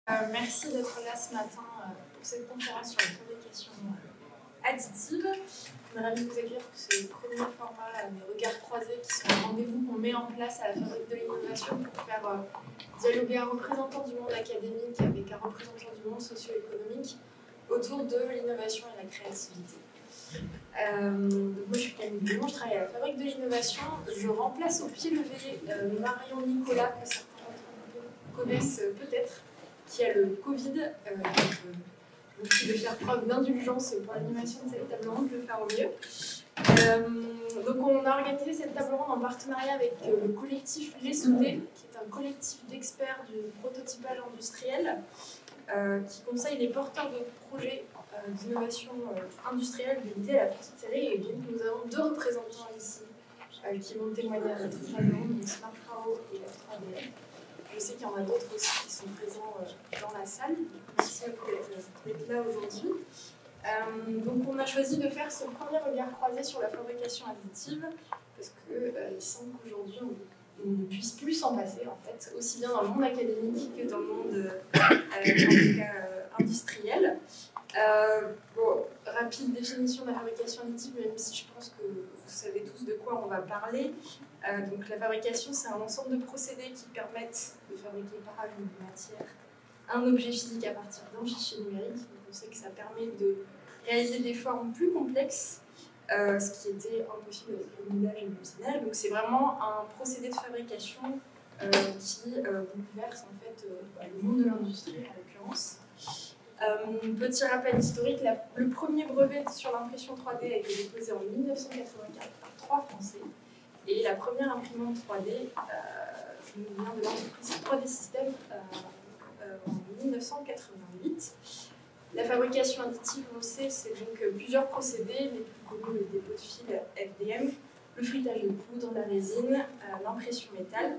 Merci d'être là ce matin pour cette conférence sur la fabrication additive. On est ravis de vous accueillir pour ce premier format des regards croisés qui sont un rendez-vous qu'on met en place à la Fabrique de l'innovation pour faire dialoguer un représentant du monde académique avec un représentant du monde socio-économique autour de l'innovation et la créativité. Donc moi je suis Camille Dumont, je travaille à la Fabrique de l'innovation. Je remplace au pied levé Marion Nicolas, que certains d'entre vous connaissent peut-être, qui a le Covid, donc de faire preuve d'indulgence pour l'animation de cette table ronde, de le faire au mieux. Donc on a organisé cette table ronde en partenariat avec le collectif Les Soudés, qui est un collectif d'experts du prototypage industriel, qui conseille les porteurs de projets d'innovation industrielle de l'idée à la petite série. Et donc nous avons deux représentants ici qui vont témoigner à notre table ronde, donc SmartRAO et F3DF. Je sais qu'il y en a d'autres aussi qui sont présents dans la salle. Merci à vous d'être là aujourd'hui. Donc on a choisi de faire ce premier regard croisé sur la fabrication additive parce qu'il semble qu'aujourd'hui on ne puisse plus s'en passer, en fait, aussi bien dans le monde académique que dans le monde en tout cas, industriel. Bon, rapide définition de la fabrication additive, même si je pense que vous savez tous de quoi on va parler. Donc la fabrication, c'est un ensemble de procédés qui permettent de fabriquer par une matière un objet physique à partir d'un fichier numérique. Donc on sait que ça permet de réaliser des formes plus complexes, ce qui était impossible avec le moulage et l'usinage. Donc c'est vraiment un procédé de fabrication qui bouleverse en fait le monde de l'industrie en l'occurrence. Petit rappel historique, le premier brevet sur l'impression 3D a été déposé en 1984 par 3 Français. Et la première imprimante 3D nous vient de l'entreprise 3D Systems en 1988. La fabrication additive, on le sait, c'est donc plusieurs procédés, les plus connus, le dépôt de fil FDM, le frittage de poudre, la résine, l'impression métal.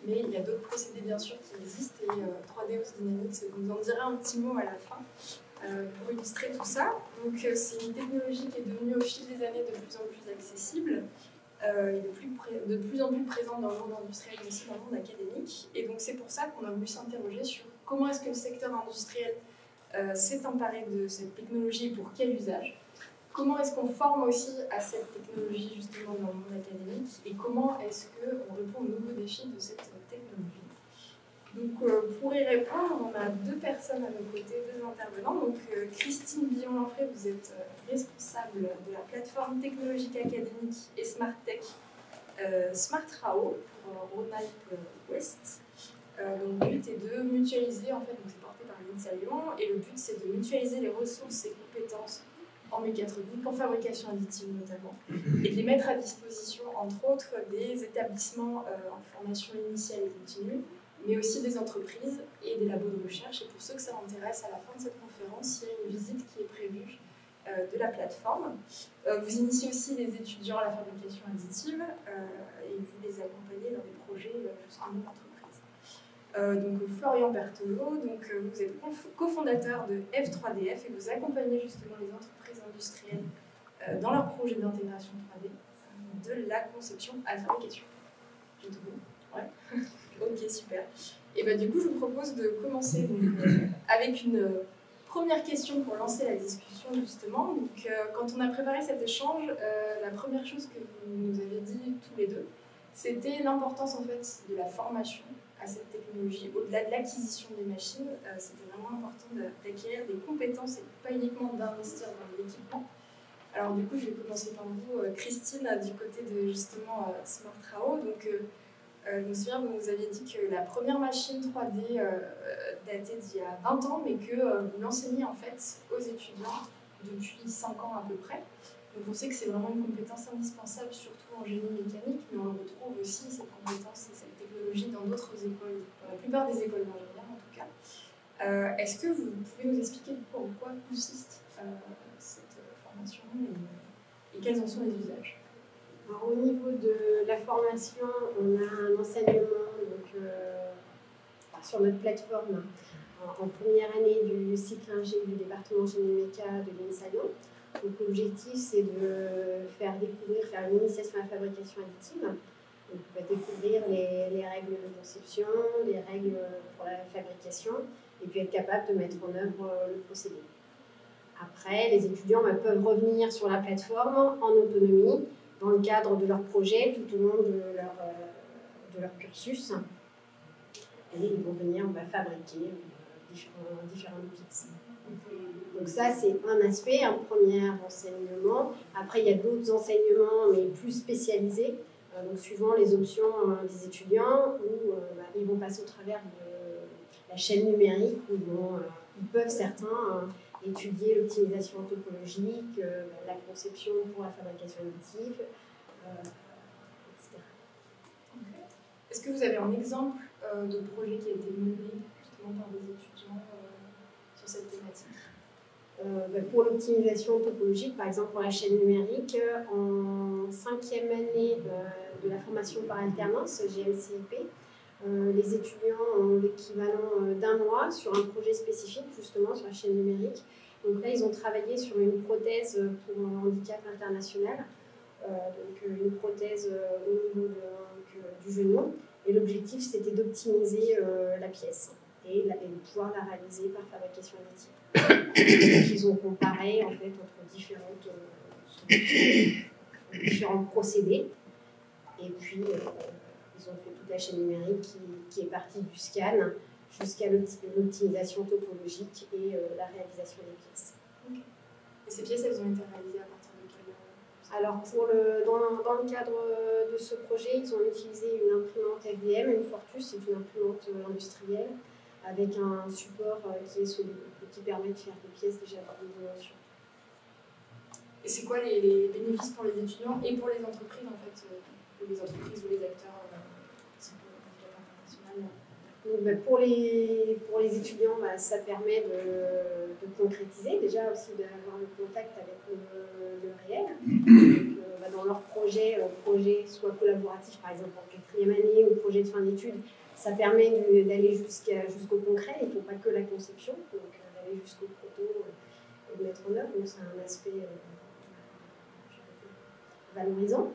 Mais il y a d'autres procédés bien sûr qui existent et 3D Hauss Dynamics vous en dira un petit mot à la fin pour illustrer tout ça. Donc c'est une technologie qui est devenue au fil des années de plus en plus accessible et de plus en plus présente dans le monde industriel mais aussi dans le monde académique. Et donc c'est pour ça qu'on a voulu s'interroger sur comment est-ce que le secteur industriel s'est emparé de cette technologie et pour quel usage. Comment est-ce qu'on forme aussi à cette technologie justement dans le monde académique et comment est-ce qu'on répond aux nouveaux défis de cette technologie. Donc pour y répondre, on a deux personnes à nos côtés, deux intervenants. Donc Christine Billon-Lanfray, vous êtes responsable de la plateforme technologique académique et Smart Tech SmartRAO pour Rhône-Alpes Ouest. Donc le but est de mutualiser, en fait, donc c'est porté par l'INSA Lyon, et le but c'est de mutualiser les ressources et compétences en mécatronique, en fabrication additive notamment, et de les mettre à disposition, entre autres, des établissements en formation initiale et continue, mais aussi des entreprises et des labos de recherche. Et pour ceux que ça intéresse, à la fin de cette conférence, il y a une visite qui est prévue de la plateforme. Vous initiez aussi les étudiants à la fabrication additive et vous les accompagnez dans des projets justement d'entreprise. Donc Florian Berthelot, donc vous êtes cofondateur de F3DF et vous accompagnez justement les entreprises industrielles dans leurs projets d'intégration 3D, de la conception à la fabrication. J'ai tout bon? Ouais. Ok, super. Et bah, du coup, je vous propose de commencer donc, avec une première question pour lancer la discussion justement. Donc, quand on a préparé cet échange, la première chose que vous nous avez dit tous les deux, c'était l'importance en fait de la formation à cette technologie. Au-delà de l'acquisition des machines, c'était vraiment important d'acquérir des compétences et pas uniquement d'investir dans l'équipement. Alors du coup, je vais commencer par vous, Christine, du côté de justement SmartRAO. Donc, je me souviens, vous nous aviez dit que la première machine 3D datait d'il y a 20 ans, mais que vous l'enseignez en fait aux étudiants depuis 5 ans à peu près. Donc on sait que c'est vraiment une compétence indispensable, surtout en génie mécanique, mais on le retrouve aussi, cette compétence et cette technologie, dans d'autres écoles, dans la plupart des écoles d'ingénieurs en tout cas. Est-ce que vous pouvez nous expliquer en quoi consiste cette formation et quels en sont les usages? Alors, au niveau de la formation, on a un enseignement donc, sur notre plateforme en première année du cycle ingé du département génie méca de l'INSA Lyon. Donc l'objectif c'est de faire une initiation à la fabrication additive. Donc on va découvrir les règles de conception, les règles pour la fabrication et puis être capable de mettre en œuvre le procédé. Après, les étudiants peuvent revenir sur la plateforme en autonomie dans le cadre de leur projet tout au long de leur cursus. Et ils vont venir fabriquer différentes pièces. Donc ça, c'est un aspect, un premier enseignement. Après, il y a d'autres enseignements, mais plus spécialisés, donc suivant les options des étudiants, où ils vont passer au travers de la chaîne numérique, où ils peuvent certains étudier l'optimisation topologique, la conception pour la fabrication additive, etc. Okay. Est-ce que vous avez un exemple de projet qui a été mené justement par des étudiants sur cette thématique? Pour l'optimisation topologique, par exemple pour la chaîne numérique, en 5e année de la formation par alternance, GMCIP, les étudiants ont l'équivalent d'un mois sur un projet spécifique justement sur la chaîne numérique. Donc là, ils ont travaillé sur une prothèse pour un handicap international, donc une prothèse au niveau du genou. Et l'objectif, c'était d'optimiser la pièce et de pouvoir la réaliser par fabrication additive. Donc, ils ont comparé en fait entre différents procédés, et puis ils ont fait toute la chaîne numérique qui est partie du scan jusqu'à l'optimisation topologique et la réalisation des pièces. Okay. Et ces pièces, elles ont été réalisées à partir de quel... Alors, dans le cadre de ce projet, ils ont utilisé une imprimante FDM, une Fortus, c'est une imprimante industrielle, avec un support qui est solide, qui permet de faire des pièces déjà par une dimension. Et c'est quoi les bénéfices pour les étudiants et pour les entreprises, en fait, les entreprises ou les acteurs type international? Donc, pour les étudiants, ça permet de concrétiser, déjà aussi d'avoir le contact avec le réel. Donc, dans leur projet soit collaboratif, par exemple en 4e année ou projet de fin d'études, ça permet d'aller jusqu'au concret. Il ne faut pas que la conception, donc d'aller jusqu'au proto et de mettre en œuvre. Donc c'est un aspect valorisant.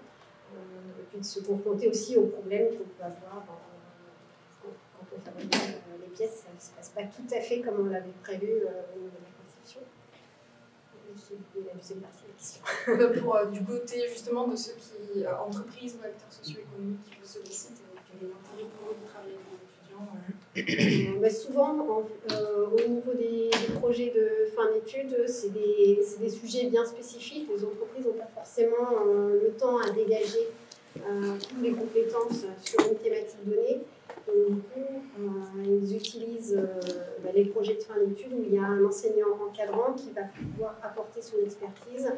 Et puis de se confronter aussi aux problèmes qu'on peut avoir quand on fabrique les pièces. Ça ne se passe pas tout à fait comme on l'avait prévu au niveau de la conception. J'ai la deuxième partie de la question. Pour du côté justement de ceux qui, entreprises ou acteurs socio-économiques qui vous sollicitent, quel est l'intérêt pour eux de travailler avec les étudiants? Souvent, au niveau des projets de fin d'études, c'est des sujets bien spécifiques. Les entreprises n'ont pas forcément le temps à dégager toutes les compétences sur une thématique donnée. Donc, du coup, ils utilisent les projets de fin d'études où il y a un enseignant encadrant qui va pouvoir apporter son expertise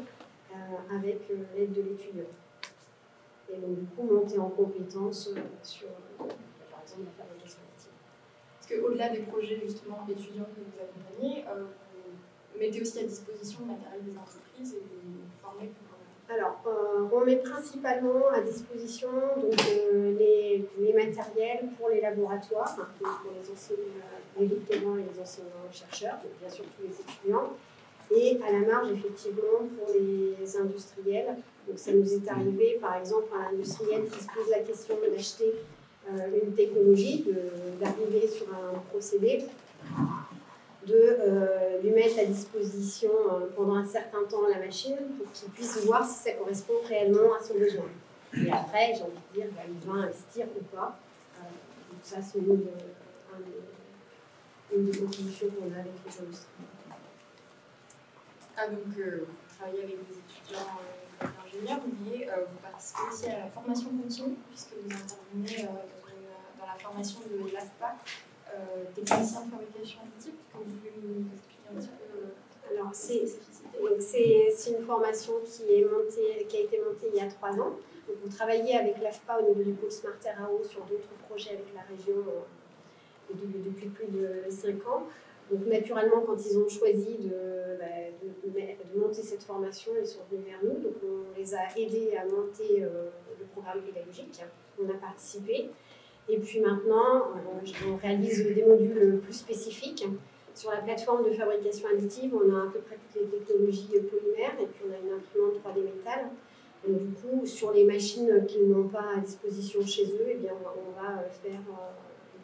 avec l'aide de l'étudiant. Et donc, du coup, monter en compétences sur, par exemple, la fabrication additive. Parce qu'au-delà des projets justement étudiants que vous accompagnez, vous mettez aussi à disposition le matériel des entreprises et vous formez pour... Alors, on met principalement à disposition donc, les matériels pour les laboratoires, donc pour les doctorants et les enseignants-chercheurs, donc bien sûr tous les étudiants, et à la marge, effectivement, pour les industriels. Donc, ça nous est arrivé, par exemple, à un industriel qui se pose la question d'acheter une technologie, d'arriver sur un procédé, de lui mettre à disposition pendant un certain temps la machine pour qu'il puisse voir si ça correspond réellement à son besoin. Et après, j'ai envie de dire, il va investir ou pas. Donc ça, c'est une des contributions qu'on a avec les industries. Ah, donc vous travaillez avec des étudiants ingénieurs, mais vous participez aussi à la formation continue, puisque vous intervenez dans la formation de l'AFPA, technicien de fabrication additive. Vous pouvez nous expliquer un petit peu? Alors, c'est une formation qui a été montée il y a 3 ans. Donc, vous travaillez avec l'AFPA au niveau du pôle Smart RAO sur d'autres projets avec la région depuis plus de 5 ans. Donc, naturellement, quand ils ont choisi de monter cette formation, ils sont venus vers nous. Donc, on les a aidés à monter le programme pédagogique. On a participé. Et puis maintenant, on réalise des modules plus spécifiques. Sur la plateforme de fabrication additive, on a à peu près toutes les technologies polymères et puis on a une imprimante 3D métal. Donc, du coup, sur les machines qu'ils n'ont pas à disposition chez eux, eh bien, on va faire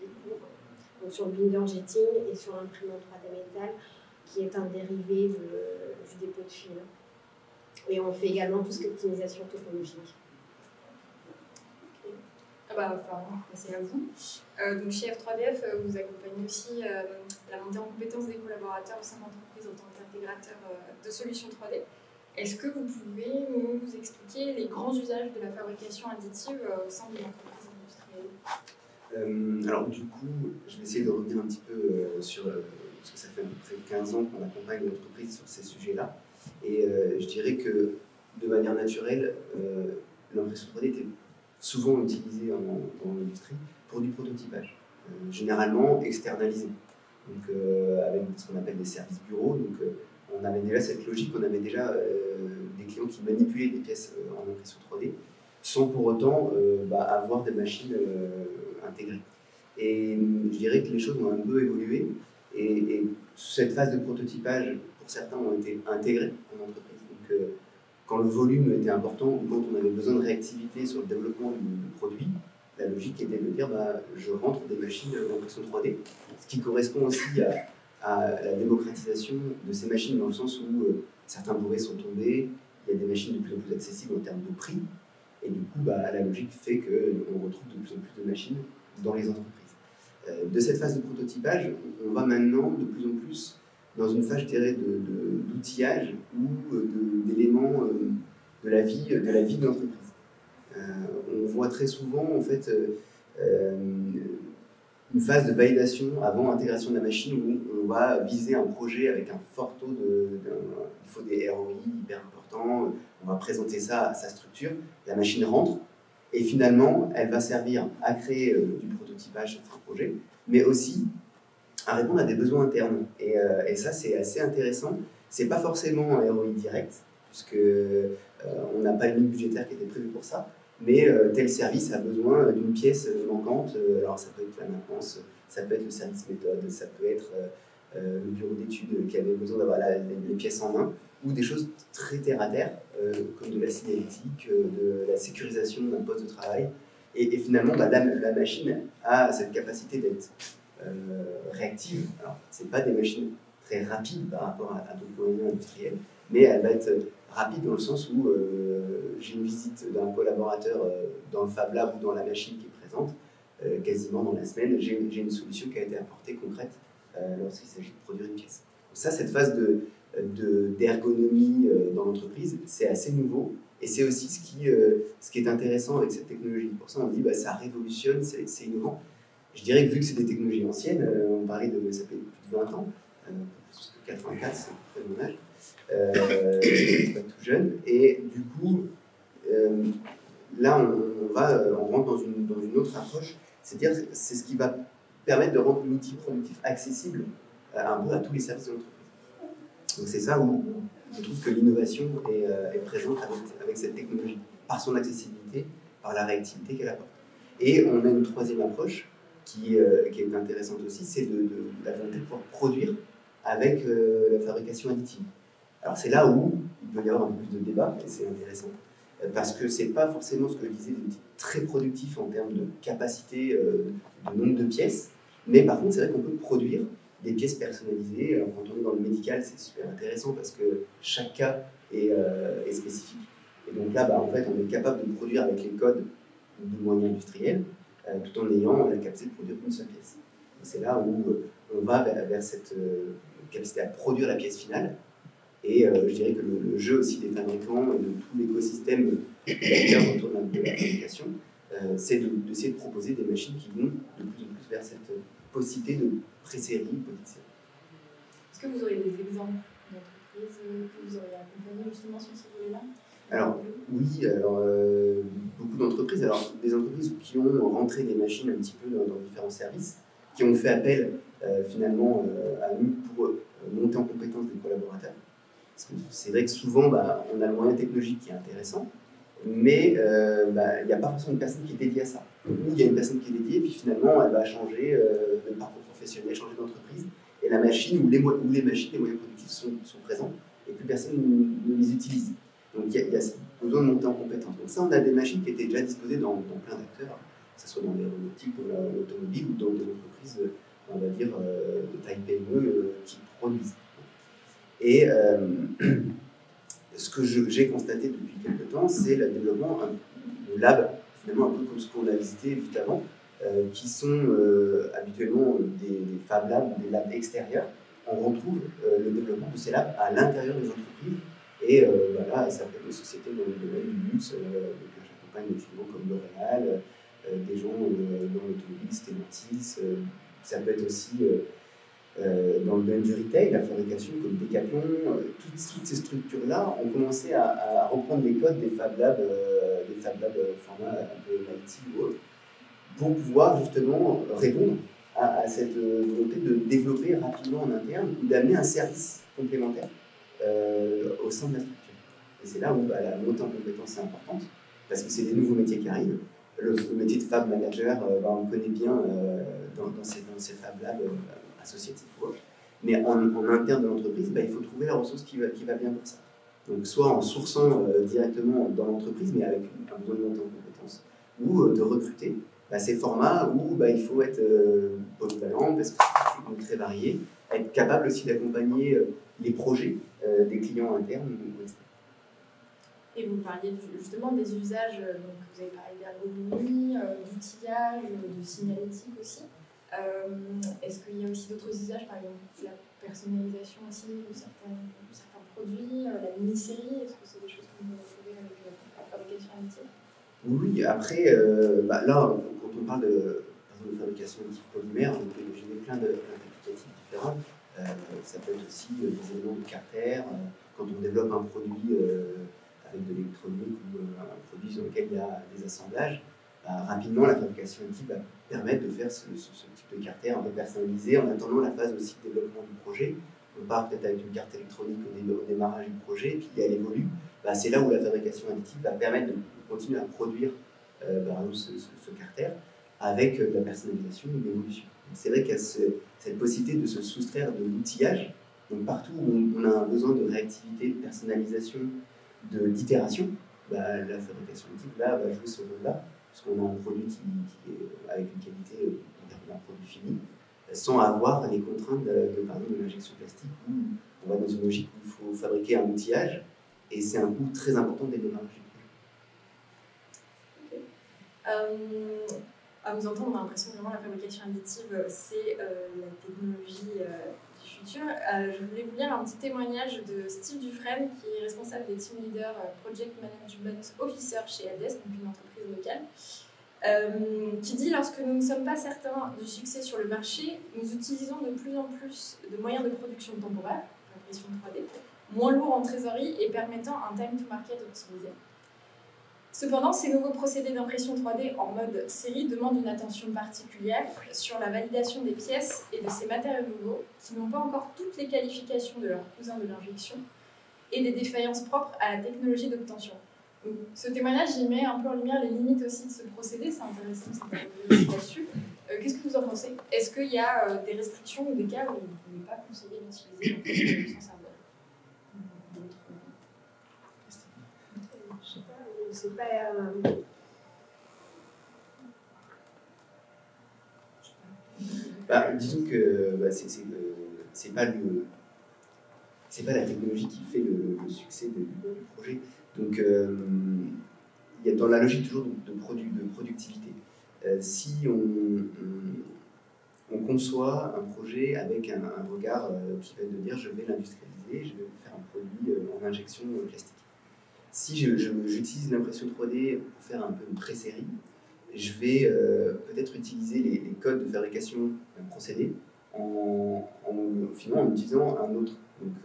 des cours. donc sur le binder jetting et sur l'imprimante 3D métal, qui est un dérivé du dépôt de fil. Et on fait également tout ce qui est optimisation topologique. Ah bah, enfin, passer à vous. Donc chez F3DF, vous accompagnez aussi la montée en compétences des collaborateurs au sein de l'entreprise en tant qu'intégrateur de solutions 3D. Est-ce que vous pouvez nous expliquer les grands usages de la fabrication additive au sein de l'entreprise industrielle? Alors du coup, je vais essayer de revenir un petit peu sur, parce que ça fait à peu près 15 ans qu'on accompagne l'entreprise sur ces sujets-là. Et je dirais que de manière naturelle, l'impression 3D était souvent utilisée dans l'industrie pour du prototypage, généralement externalisé, donc avec ce qu'on appelle des services bureaux. Donc on avait déjà cette logique, on avait déjà des clients qui manipulaient des pièces en impression 3D sans pour autant avoir des machines intégrées. Et je dirais que les choses ont un peu évolué et cette phase de prototypage, pour certains, ont été intégrées en entreprise. Donc, quand le volume était important ou quand on avait besoin de réactivité sur le développement du produit, la logique était de dire je rentre des machines d'impression 3D, ce qui correspond aussi à la démocratisation de ces machines dans le sens où certains brevets sont tombés, il y a des machines de plus en plus accessibles en termes de prix, et du coup la logique fait qu'on retrouve de plus en plus de machines dans les entreprises. De cette phase de prototypage, on va maintenant de plus en plus dans une phase, je dirais, d'outillage ou d'éléments de la vie de l'entreprise. On voit très souvent en fait une phase de validation avant intégration de la machine où on va viser un projet avec un fort taux il faut des ROI hyper importants, on va présenter ça à sa structure, la machine rentre et finalement elle va servir à créer du prototypage sur un projet, mais aussi à répondre à des besoins internes. Et ça, c'est assez intéressant. C'est pas forcément un ROI direct, puisque on n'a pas une ligne budgétaire qui était prévue pour ça, mais tel service a besoin d'une pièce manquante. Alors ça peut être la maintenance, ça peut être le service méthode, ça peut être le bureau d'études qui avait besoin d'avoir les pièces en main, ou des choses très terre à terre, comme de la signalétique, de la sécurisation d'un poste de travail. Et finalement, la machine a cette capacité d'être réactive. Alors, ce n'est pas des machines très rapides par rapport à d'autres moyens industriels, mais elle va être rapide dans le sens où j'ai une visite d'un collaborateur dans le Fab Lab ou dans la machine qui est présente, quasiment dans la semaine, j'ai une solution qui a été apportée concrète lorsqu'il s'agit de produire une pièce. Donc ça, cette phase d'ergonomie dans l'entreprise, c'est assez nouveau et c'est aussi ce qui est intéressant avec cette technologie. Pour ça, on dit ça révolutionne, c'est innovant. Je dirais que vu que c'est des technologies anciennes, on parlait de SAP depuis plus de 20 ans, plus que 84, c'est à peu près mon âge, c'est pas tout jeune, et du coup, là on rentre dans une autre approche, c'est-à-dire c'est ce qui va permettre de rendre l'outil productif accessible un peu à tous les services de l'entreprise. Donc c'est ça où je trouve que l'innovation est présente avec cette technologie, par son accessibilité, par la réactivité qu'elle apporte. Et on a une troisième approche qui est intéressante aussi, c'est de la volonté de pouvoir produire avec la fabrication additive. Alors c'est là où il peut y avoir un peu plus de débat, et c'est intéressant, parce que c'est pas forcément ce que je disais, des outils très productifs en termes de capacité, de nombre de pièces, mais par contre c'est vrai qu'on peut produire des pièces personnalisées. Alors, quand on est dans le médical, c'est super intéressant parce que chaque cas est spécifique. Et donc là, en fait, on est capable de produire avec les codes de moyens industriels, tout en ayant la capacité de produire une seule pièce. C'est là où on va vers cette capacité à produire la pièce finale. Et je dirais que le jeu aussi des fabricants et de tout l'écosystème autour de la fabrication, c'est d'essayer de proposer des machines qui vont de plus en plus vers cette possibilité de pré-série, petite série. Est-ce que vous auriez des exemples d'entreprises que vous auriez accompagnées justement sur ce volet-là? Alors, oui, beaucoup d'entreprises. Alors, des entreprises qui ont rentré des machines un petit peu dans différents services, qui ont fait appel finalement à nous pour monter en compétence des collaborateurs. Parce que c'est vrai que souvent, on a le moyen technologique qui est intéressant, mais il n'y a pas forcément une personne qui est dédiée à ça. Ou il y a une personne qui est dédiée, et puis finalement, elle va changer de parcours professionnel, changer d'entreprise, et la machine ou les machines, les moyens productifs sont présents, et plus personne ne les utilise. Donc il y a besoin de monter en compétence. Donc ça, on a des machines qui étaient déjà disposées dans plein d'acteurs, que ce soit dans l'aéronautique, dans l'automobile ou dans des entreprises on va dire, de taille PME qui produisent. Et ce que j'ai constaté depuis quelques temps, c'est le développement de labs, finalement un peu comme ce qu'on a visité juste avant, qui sont habituellement des Fab Labs ou des labs extérieurs. On retrouve le développement de ces labs à l'intérieur des entreprises. Et là, ça peut être des sociétés dans le domaine du luxe. J'accompagne des clients comme L'Oréal, des gens dans l'automobile, Stellantis. Ça peut être aussi dans le domaine du retail, la fabrication comme Decathlon. Toutes ces structures-là ont commencé à reprendre les codes des Fab Labs format un peu MIT ou autre, pour pouvoir justement répondre à cette volonté de développer rapidement en interne ou d'amener un service complémentaire au sein de la structure. Et c'est là où la montée en compétences est importante, parce que c'est des nouveaux métiers qui arrivent. Le métier de Fab Manager, on le connaît bien dans ces Fab Labs associatifs ou autres. Mais en interne de l'entreprise, il faut trouver la ressource qui va bien pour ça. Donc soit en sourçant directement dans l'entreprise, mais avec un besoin de monter en compétences, ou de recruter ces formats où il faut être polyvalent, parce que c'est très varié, être capable aussi d'accompagner les projets des clients internes ou externes. Et vous parliez justement des usages, donc vous avez parlé d'ergonomie, d'outillage, de signalétique aussi. Est-ce qu'il y a aussi d'autres usages, par exemple la personnalisation aussi de certains produits, la mini-série, est-ce que c'est des choses que vous retrouvez avec la fabrication additive? Oui, après, là, quand on parle de fabrication additive polymère, j'ai plein d'applicatifs différents. Ça peut être aussi des éléments de carter, quand on développe un produit avec de l'électronique ou un produit sur lequel il y a des assemblages, rapidement la fabrication additive va permettre de faire ce type de carter un peu personnalisé en attendant la phase aussi de développement du projet. On part peut-être avec une carte électronique au démarrage du projet, puis elle évolue. C'est là où la fabrication additive va permettre de continuer à produire ce carter avec de la personnalisation et de l'évolution. C'est vrai qu'il y a cette possibilité de se soustraire de l'outillage. Donc partout où on a un besoin de réactivité, de personnalisation, d'itération, la fabrication additive là, va jouer ce rôle-là, parce qu'on a un produit qui est avec une qualité d'un produit fini, sans avoir les contraintes par exemple, de l'injection plastique, où on va dans une logique où il faut fabriquer un outillage, et c'est un coût très important dès le démarrage du projet. À vous entendre, on a l'impression que vraiment la fabrication additive, c'est la technologie du futur. Je voulais vous lire un petit témoignage de Steve Dufresne, qui est responsable des Team Leader Project Management Officer chez ADES, donc une entreprise locale, qui dit « Lorsque nous ne sommes pas certains du succès sur le marché, nous utilisons de plus en plus de moyens de production temporaire, impression 3D, moins lourds en trésorerie et permettant un time to market optimisé. Cependant, ces nouveaux procédés d'impression 3D en mode série demandent une attention particulière sur la validation des pièces et de ces matériaux nouveaux qui n'ont pas encore toutes les qualifications de leurs cousins de l'injection et des défaillances propres à la technologie d'obtention. » Ce témoignage, il met un peu en lumière les limites aussi de ce procédé, c'est intéressant de s'interroger là-dessus. Qu'est-ce que vous en pensez? Est-ce qu'il y a des restrictions ou des cas où vous ne pouvez pas conseiller d'utiliser sans savoir? C'est pas... disons que c'est pas la technologie qui fait le succès du projet. Donc, il y a dans la logique toujours de productivité. Si on conçoit un projet avec un regard qui va être de dire je vais l'industrialiser, je vais faire un produit en injection plastique. Si j'utilise l'impression 3D pour faire un peu une pré-série, je vais peut-être utiliser les codes de fabrication d'un procédé finalement en utilisant un autre. Donc,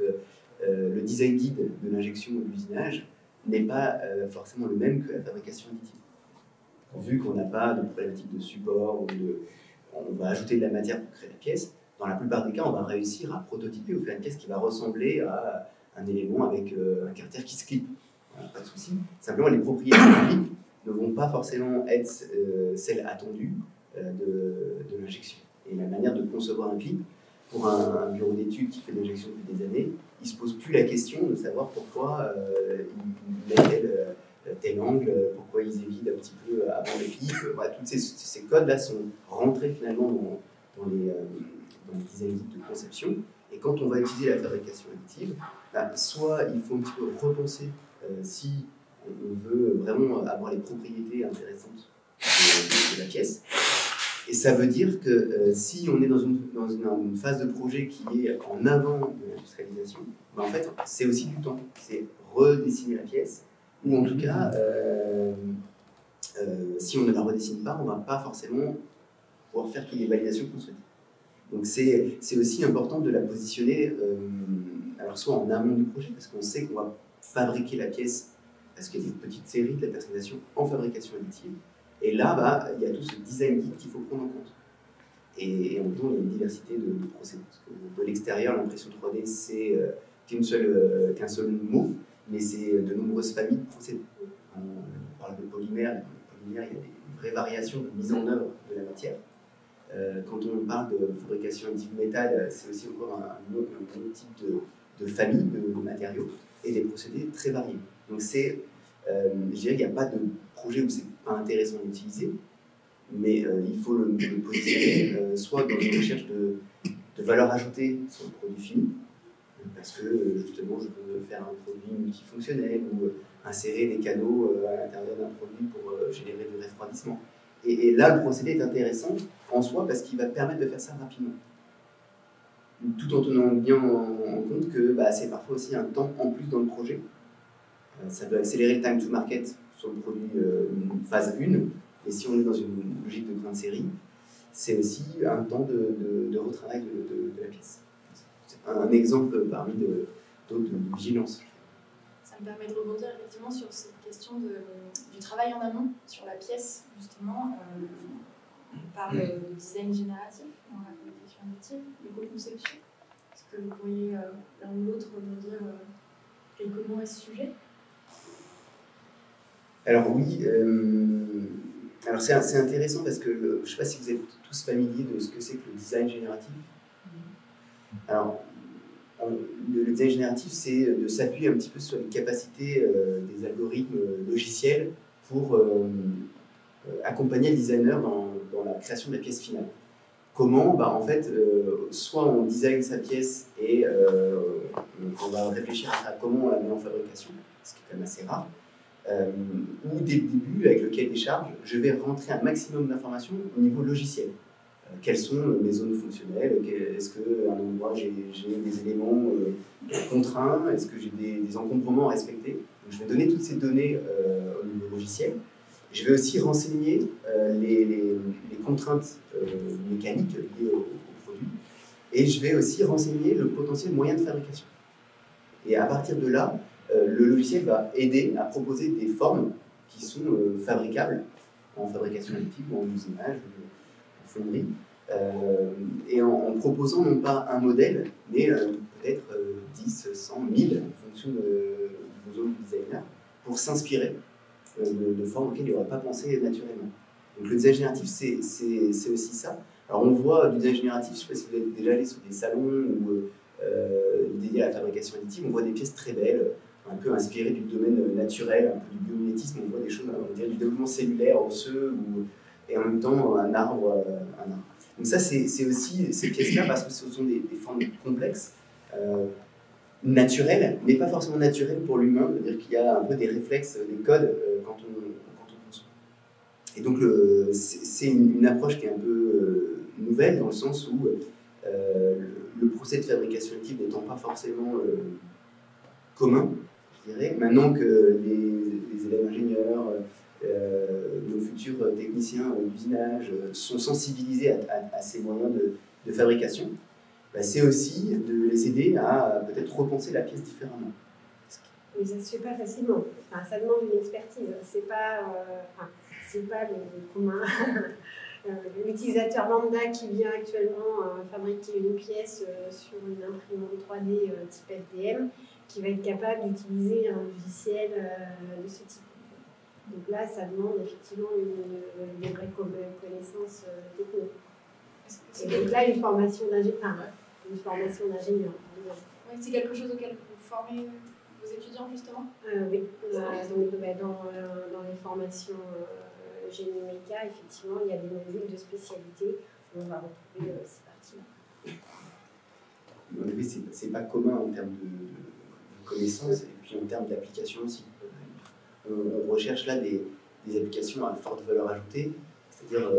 le design guide de l'injection ou de l'usinage n'est pas forcément le même que la fabrication additive. Vu qu'on n'a pas de problématique de support, on va ajouter de la matière pour créer la pièce, dans la plupart des cas, on va réussir à prototyper ou faire une pièce qui va ressembler à un élément avec un carter qui se clip. Voilà, pas de souci. Simplement, les propriétés du clip ne vont pas forcément être celles attendues de l'injection. Et la manière de concevoir un clip, pour un bureau d'études qui fait de l'injection depuis des années, il ne se pose plus la question de savoir pourquoi il met tel angle, pourquoi ils évitent un petit peu avant le clip. Voilà, tous ces codes-là sont rentrés finalement dans les design guides de conception. Et quand on va utiliser la fabrication additive, soit il faut un petit peu repenser si on veut vraiment avoir les propriétés intéressantes de la pièce. Et ça veut dire que si on est dans une phase de projet qui est en avant de l'industrialisation, en fait, c'est aussi du temps. C'est redessiner la pièce, ou en tout cas, si on ne la redessine pas, on ne va pas forcément pouvoir faire toutes les validations qu'on souhaite. Donc c'est aussi important de la positionner, alors soit en amont du projet, parce qu'on sait qu'on va fabriquer la pièce, parce qu'il y a des petites séries de la personnalisation en fabrication additive. Et là, il y a tout ce design guide qu'il faut prendre en compte. Et en même temps, il y a une diversité de procédés. Parce que de l'extérieur, l'impression 3D, c'est qu'un seul mot, mais c'est de nombreuses familles de procédés. On parle de polymères. Dans le polymère, il y a des vraies variations de mise en œuvre de la matière. Quand on parle de fabrication additive métal, c'est aussi encore un autre type de famille de matériaux et des procédés très variés. Donc je dirais qu'il n'y a pas de projet où c'est pas intéressant d'utiliser, mais il faut le positionner soit dans une recherche de valeur ajoutée sur le produit fini, parce que justement je veux faire un produit multifonctionnel ou insérer des canaux à l'intérieur d'un produit pour générer du refroidissement. Et là, le procédé est intéressant en soi parce qu'il va permettre de faire ça rapidement. Tout en tenant bien en compte que c'est parfois aussi un temps en plus dans le projet. Ça peut accélérer le time to market sur le produit phase 1, et si on est dans une logique de grande série, c'est aussi un temps de retravail de la pièce. C'est un exemple parmi d'autres de vigilance. Ça me permet de rebondir effectivement sur cette question du travail en amont sur la pièce, justement. On parle de design génératif dans la fabrication additive, l'éco-conception. Est-ce que vous pourriez l'un ou l'autre nous dire quelques mots à ce sujet? Alors oui, alors c'est intéressant parce que je ne sais pas si vous êtes tous familiers de ce que c'est que le design génératif. Alors, le design génératif, c'est de s'appuyer un petit peu sur les capacités des algorithmes logiciels pour accompagner le designer dans la création de la pièce finale. Comment? En fait, soit on design sa pièce et on va réfléchir à comment on la met en fabrication, ce qui est quand même assez rare. Ou dès le début, avec le cahier des charges, je vais rentrer un maximum d'informations au niveau logiciel. Quelles sont mes zones fonctionnelles? Est-ce qu'à un endroit j'ai des éléments contraints? Est-ce que j'ai des encombrements à respecter? Donc, je vais donner toutes ces données au niveau logiciel. Je vais aussi renseigner les contraintes mécaniques liées au produit. Et je vais aussi renseigner le potentiel moyen de fabrication. Et à partir de là, le logiciel va aider à proposer des formes qui sont fabricables en fabrication additive ou en usinage, en fonderie, et en proposant non pas un modèle, mais peut-être 10, 100, 1000 en fonction du besoin du designer, pour s'inspirer de formes auxquelles il n'aurait pas pensé naturellement. Donc le design génératif, c'est aussi ça. Alors on voit du design génératif, je ne sais pas si vous êtes déjà allé sur des salons ou dédiés à la fabrication additive, on voit des pièces très belles, un peu inspirées du domaine naturel, un peu du biomimétisme, on voit des choses, on dirait du développement cellulaire osseux, et en même temps un arbre. Donc ça, c'est aussi ces pièces-là, parce que ce sont des formes complexes, naturelles, mais pas forcément naturelles pour l'humain, c'est-à-dire qu'il y a un peu des réflexes, des codes quand on conçoit. Et donc c'est une approche qui est un peu nouvelle, dans le sens où le procès de fabrication additive n'étant pas forcément commun, je dirais, maintenant que les élèves ingénieurs, nos futurs techniciens d'usinage sont sensibilisés à ces moyens de fabrication, c'est aussi de les aider à peut-être repenser la pièce différemment. Mais ça ne se fait pas facilement. Enfin, ça demande une expertise. C'est pas l'utilisateur lambda qui vient actuellement fabriquer une pièce sur une imprimante 3D type FDM qui va être capable d'utiliser un logiciel de ce type. Donc là, ça demande effectivement une vraie connaissance technique. Et donc là, une formation d'ingénieur. Oui, c'est quelque chose auquel vous formez vos étudiants, justement? Oui, dans les formations génie méca, effectivement, il y a des modules de spécialité on va retrouver ces parties-là. En effet, c'est pas commun en termes de connaissances et puis en termes d'application aussi. On recherche là des applications à forte valeur ajoutée, c'est-à-dire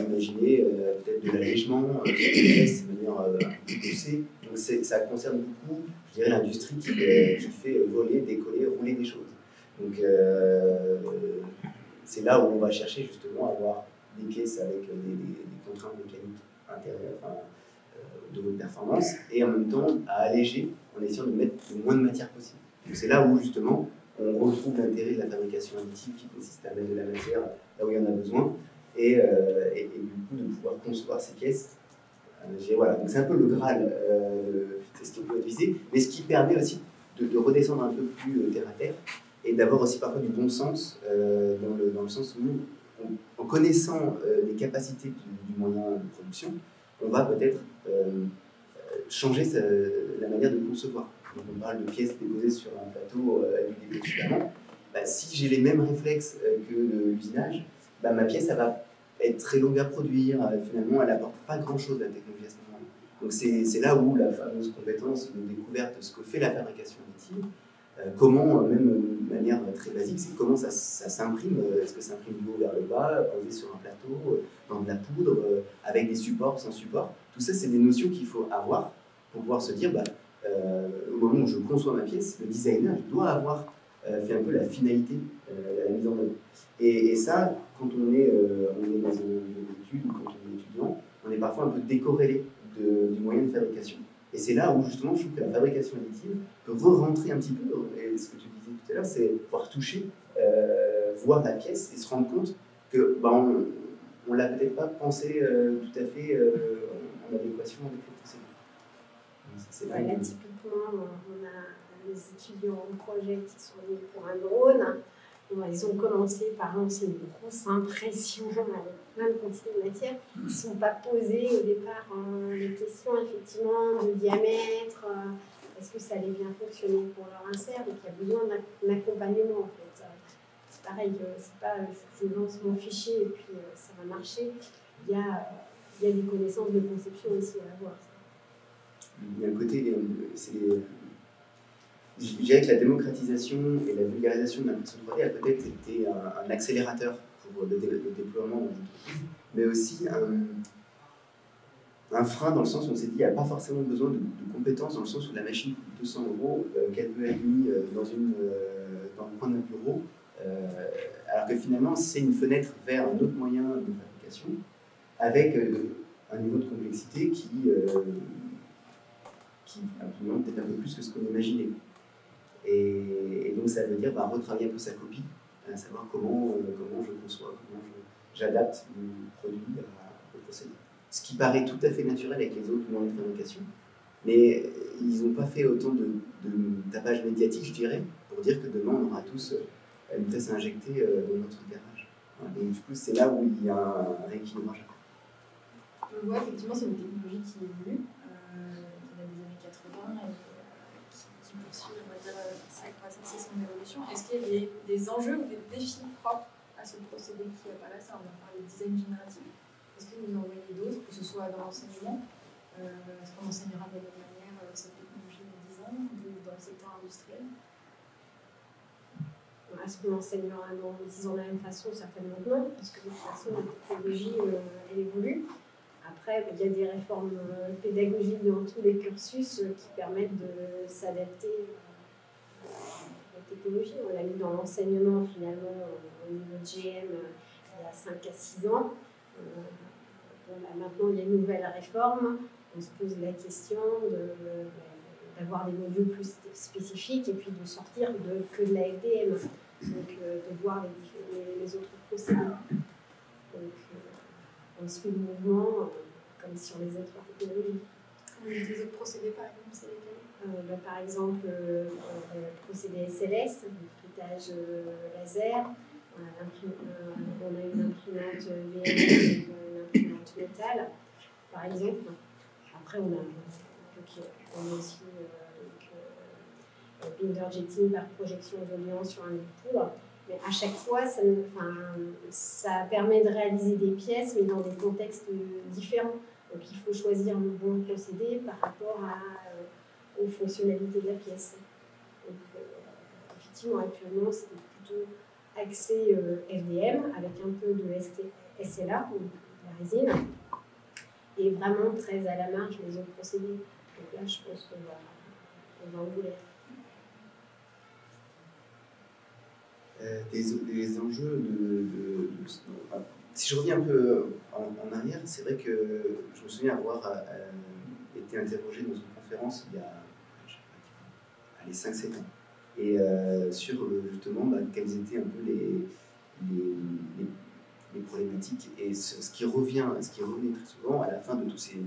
imaginez peut-être de l'allègement sur les pièces de manière un peu poussée. Donc ça concerne beaucoup, je dirais, l'industrie qui fait voler, décoller, rouler des choses. Donc c'est là où on va chercher justement à avoir des pièces avec des contraintes mécaniques intérieures, de haute performance, et en même temps à alléger en essayant de mettre le moins de matière possible. Donc c'est là où justement on retrouve l'intérêt de la fabrication additive qui consiste à mettre de la matière là où il y en a besoin et du coup de pouvoir concevoir ces pièces. Voilà. Donc c'est un peu le Graal, c'est ce qui peut être visé, mais ce qui permet aussi de redescendre un peu plus terre à terre et d'avoir aussi parfois du bon sens dans le sens où, en connaissant les capacités du moyen de production, on va peut-être changer la manière de concevoir. Donc on parle de pièces déposées sur un plateau avec des dépôts. Si j'ai les mêmes réflexes que de l'usinage, ma pièce elle va être très longue à produire, finalement elle n'apporte pas grand-chose à la technologie à ce moment-là. Donc c'est là où la fameuse compétence de découverte de ce que fait la fabrication additive, comment, même de manière très basique, c'est comment ça s'imprime. Est-ce que ça s'imprime du haut vers le bas, posé sur un plateau, dans de la poudre, avec des supports, sans support. Tout ça, c'est des notions qu'il faut avoir pour pouvoir se dire, au moment où je conçois ma pièce, le designer doit avoir fait un peu la finalité, la mise en œuvre. Et ça, quand on est dans une étude ou quand on est étudiant, on est parfois un peu décorrélé du moyen de fabrication. Et c'est là où justement je trouve que la fabrication additive peut re-rentrer un petit peu, et ce que tu disais tout à l'heure, c'est pouvoir toucher, voir la pièce et se rendre compte que on ne l'a peut-être pas pensé tout à fait en adéquation avec le procédé. Là, typiquement, on a des étudiants en projet qui sont venus pour un drone. Ils ont commencé par lancer une grosse impression avec plein de quantités de matière. Ils ne sont pas posés au départ les questions effectivement de diamètre, est-ce que ça allait bien fonctionner pour leur insert, donc il y a besoin d'un accompagnement en fait. C'est pareil, c'est pas je lance mon fichier et puis ça va marcher. Il y a des connaissances de conception aussi à avoir. Il y a un côté, je dirais que la démocratisation et la vulgarisation de l'impression 3D a peut-être été un accélérateur pour le déploiement dans l'entreprise, mais aussi un frein dans le sens où on s'est dit qu'il n'y a pas forcément besoin de compétences, dans le sens où la machine coûte 200 €, qu'elle peut être mise dans le coin d'un bureau, alors que finalement c'est une fenêtre vers un autre moyen de fabrication avec un niveau de complexité qui demande peut-être un peu plus que ce qu'on imaginait. Et donc ça veut dire retravailler un peu sa copie, à savoir comment je conçois, comment j'adapte le produit au procédé. Ce qui paraît tout à fait naturel avec les autres moyens de fabrication, mais ils n'ont pas fait autant de tapage médiatique, je dirais, pour dire que demain on aura tous une presse à injecter dans notre garage. Donc du coup c'est là où il y a un rééquilibrage. On voit effectivement c'est une technologie qui évolue, qui date des années 80 et qui poursuit, on va dire, sa croissance et son évolution. Est-ce qu'il y a des enjeux ou des défis propres à ce procédé qui apparaît? Ça, on a parlé de design génératif. Est-ce que vous en voyez d'autres, que ce soit dans l'enseignement? Est-ce qu'on enseignera de la même manière cette technologie dans 10 ans ou dans le secteur industriel? Est-ce qu'on enseignera dans 10 ans de la même façon? Certainement non, parce que de toute façon, la technologie, elle évolue. Après, il y a des réformes pédagogiques dans tous les cursus qui permettent de s'adapter à la technologie. On l'a mis dans l'enseignement, finalement, au niveau de GM, il y a 5 à 6 ans. Maintenant, il y a une nouvelle réforme. On se pose la question d'avoir des modules plus spécifiques et puis de sortir que de la FDM, donc de voir les autres procédés. Donc, on suit le mouvement comme sur les autres technologies. Les autres procédés, par exemple, c'est lesquels? Par exemple, le procédé SLS, le frittage laser. On a une imprimante VM avec une imprimante métal, par exemple. Après, on a aussi binder jetting par projection isolante sur un époux. Mais à chaque fois, ça permet de réaliser des pièces, mais dans des contextes différents. Donc il faut choisir le bon procédé par rapport aux fonctionnalités de la pièce. Donc, effectivement, actuellement, c'est plutôt axé FDM avec un peu de SLA, donc la résine, et vraiment très à la marge les autres procédés. Donc là, je pense qu'on va ouvrir. Des enjeux si je reviens un peu en arrière, c'est vrai que je me souviens avoir été interrogé dans une conférence il y a, je sais pas, 5-7 ans, et sur justement quelles étaient un peu les problématiques, et ce qui revenait très souvent à la fin de tous ces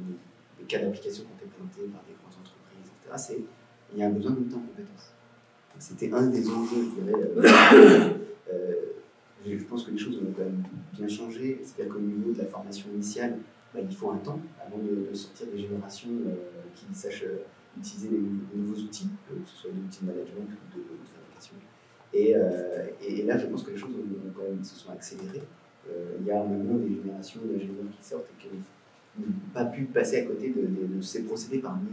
cas d'application qui ont été présentés par des grandes entreprises, etc., c'est il y a un besoin de monter en compétences. C'était un des enjeux, je dirais. Je pense que les choses ont quand même bien changé. C'est-à-dire qu'au niveau de la formation initiale, il faut un temps avant de sortir des générations qui sachent utiliser les nouveaux outils, que ce soit des outils de management ou de fabrication. Et là, je pense que les choses quand même, se sont accélérées. Il y a maintenant des générations d'ingénieurs qui sortent et qui n'ont pas pu passer à côté de ces procédés parmi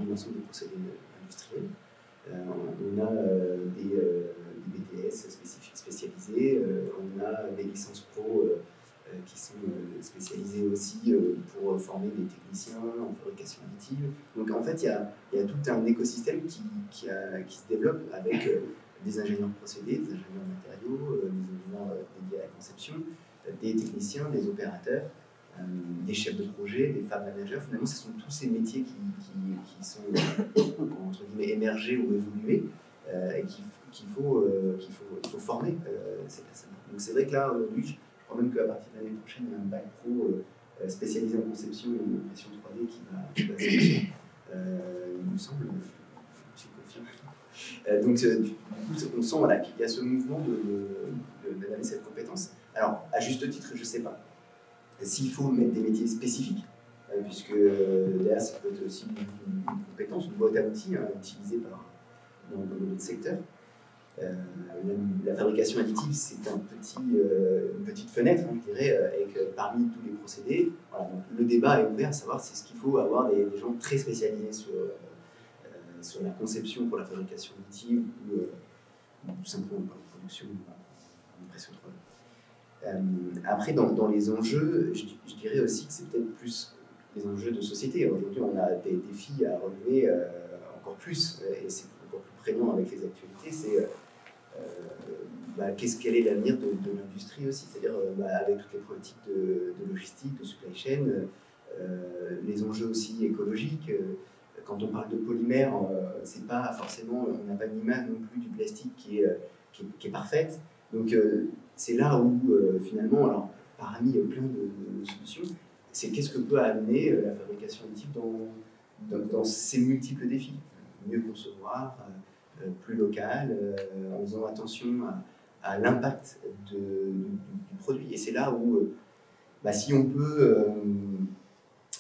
l'ensemble des procédés industriels. On a des BTS spécialisés, on a des licences pro qui sont spécialisées aussi pour former des techniciens en fabrication additive. Donc en fait, il y a tout un écosystème qui se développe avec des ingénieurs procédés, des ingénieurs matériaux, des ingénieurs dédiés à la conception, des techniciens, des opérateurs, des chefs de projet, des fab managers. Finalement, ce sont tous ces métiers qui sont entre guillemets émergés ou évolués et qu'il faut former ces personnes. Donc c'est vrai que là, aujourd'hui, je crois même qu'à partir de l'année prochaine, il y a un bac pro spécialisé en conception et en impression 3D qui va sortir. Il me semble, je suis confiant. Donc du coup, on sent voilà, qu'il y a ce mouvement d'amener cette compétence. Alors, à juste titre, je ne sais pas s'il faut mettre des métiers spécifiques, puisque derrière, ça peut être aussi une compétence, une boîte à outils utilisée dans notre secteur. La fabrication additive, c'est une petite fenêtre, je dirais, avec parmi tous les procédés. Voilà, donc le débat est ouvert à savoir si ce qu'il faut avoir des gens très spécialisés sur la conception pour la fabrication additive ou tout simplement pour la production en impression 3D. Après, dans les enjeux, je dirais aussi que c'est peut-être plus les enjeux de société. Aujourd'hui, on a des défis à relever encore plus, et c'est encore plus prégnant avec les actualités. C'est quel est l'avenir de l'industrie aussi, c'est-à-dire avec toutes les problématiques de logistique, de supply chain, les enjeux aussi écologiques. Quand on parle de polymère, c'est pas forcément, on n'a pas une image non plus du plastique qui est parfaite. Donc c'est là où finalement, alors parmi plein de solutions, c'est qu'est-ce que peut amener la fabrication additive dans ces multiples défis. Mieux concevoir, plus local, en faisant attention à l'impact du produit. Et c'est là où, si on peut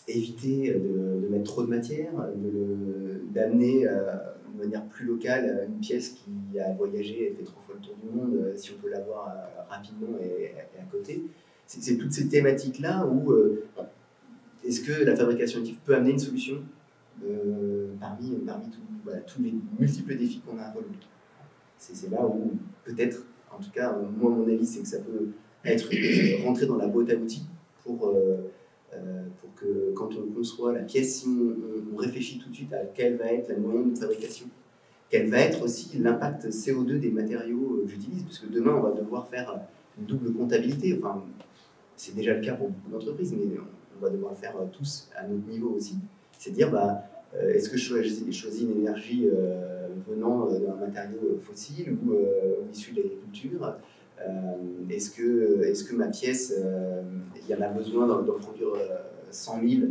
éviter de mettre trop de matière, d'amener de manière plus locale une pièce qui a voyagé et fait 3 fois le tour du monde, si on peut l'avoir rapidement et à côté. C'est toutes ces thématiques-là où est-ce que la fabrication additive peut amener une solution parmi tous les multiples défis qu'on a à relever. C'est là où peut-être, en tout cas, moi mon avis c'est que ça peut être rentré dans la boîte à outils pour que quand on conçoit la pièce, si on réfléchit tout de suite à quelle va être la moyenne de fabrication, quel va être aussi l'impact CO2 des matériaux que j'utilise, parce que demain on va devoir faire une double comptabilité, enfin c'est déjà le cas pour beaucoup d'entreprises, mais on va devoir le faire tous à notre niveau aussi, c'est dire est-ce que je choisis une énergie venant d'un matériau fossile ou issu de l'agriculture? Est-ce que ma pièce, il y en a besoin d'en produire 100 000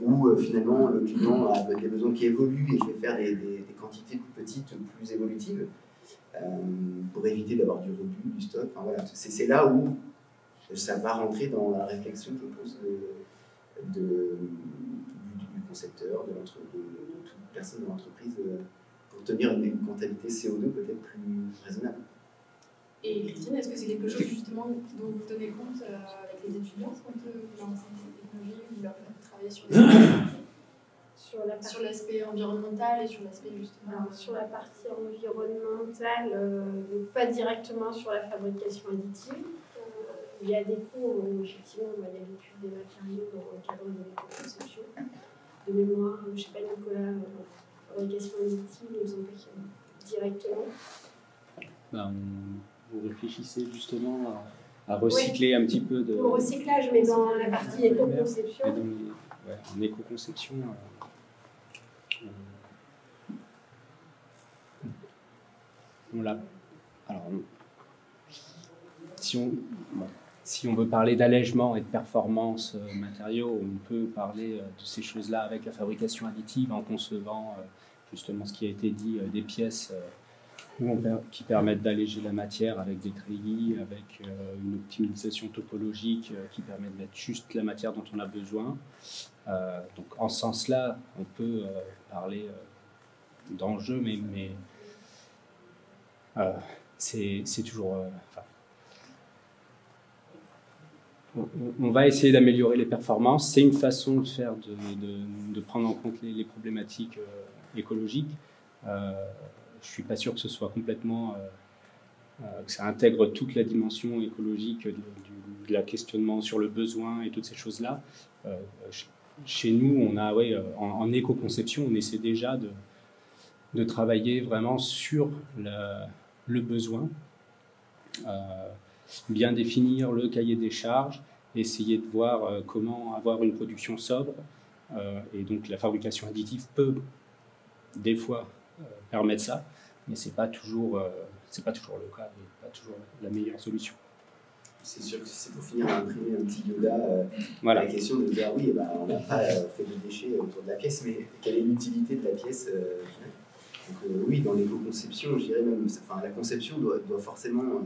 ou finalement le client a des besoins qui évoluent et je vais faire des quantités plus petites, plus évolutives pour éviter d'avoir du rebut, du stock. Enfin, voilà. C'est là où ça va rentrer dans la réflexion, je pense, du concepteur, de toute personne de l'entreprise pour tenir une comptabilité CO2 peut-être plus raisonnable. Et Christine, est-ce que c'est quelque chose justement dont vous tenez compte avec les étudiants quand vous leur enseignez cette technologie, vous leur faites travailler sur l'aspect environnemental et sur l'aspect justement... Alors, sur la partie environnementale, pas directement sur la fabrication additive. Il y a des cours où effectivement il y a l'étude des matériaux dans le cadre de l'éco-conception. De mémoire, je ne sais pas Nicolas, fabrication additive, il me semble qu'il y a directement. Vous réfléchissez justement à recycler un petit peu de... Au recyclage, mais dans la partie éco-conception. En éco-conception... Alors, si on veut parler d'allègement et de performance matériaux, on peut parler de ces choses-là avec la fabrication additive en concevant justement ce qui a été dit, des pièces qui permettent d'alléger la matière avec des treillis, avec une optimisation topologique qui permet de mettre juste la matière dont on a besoin. Donc en ce sens-là, on peut parler d'enjeux, mais c'est toujours... on va essayer d'améliorer les performances. C'est une façon de faire, de prendre en compte les problématiques écologiques. Je ne suis pas sûr que ce soit complètement... que ça intègre toute la dimension écologique de la questionnement sur le besoin et toutes ces choses-là. Chez nous, on a, en éco-conception, on essaie déjà de travailler vraiment sur le besoin, bien définir le cahier des charges, essayer de voir comment avoir une production sobre. Et donc la fabrication additive peut des fois permettre ça, mais c'est pas toujours le cas, et pas toujours la meilleure solution. C'est sûr que c'est pour finir à imprimer un petit Yoda, voilà. La question de dire oui, on n'a pas fait de déchets autour de la pièce, mais quelle est l'utilité de la pièce donc, oui, dans l'éco-conception, je dirais même, la conception doit forcément...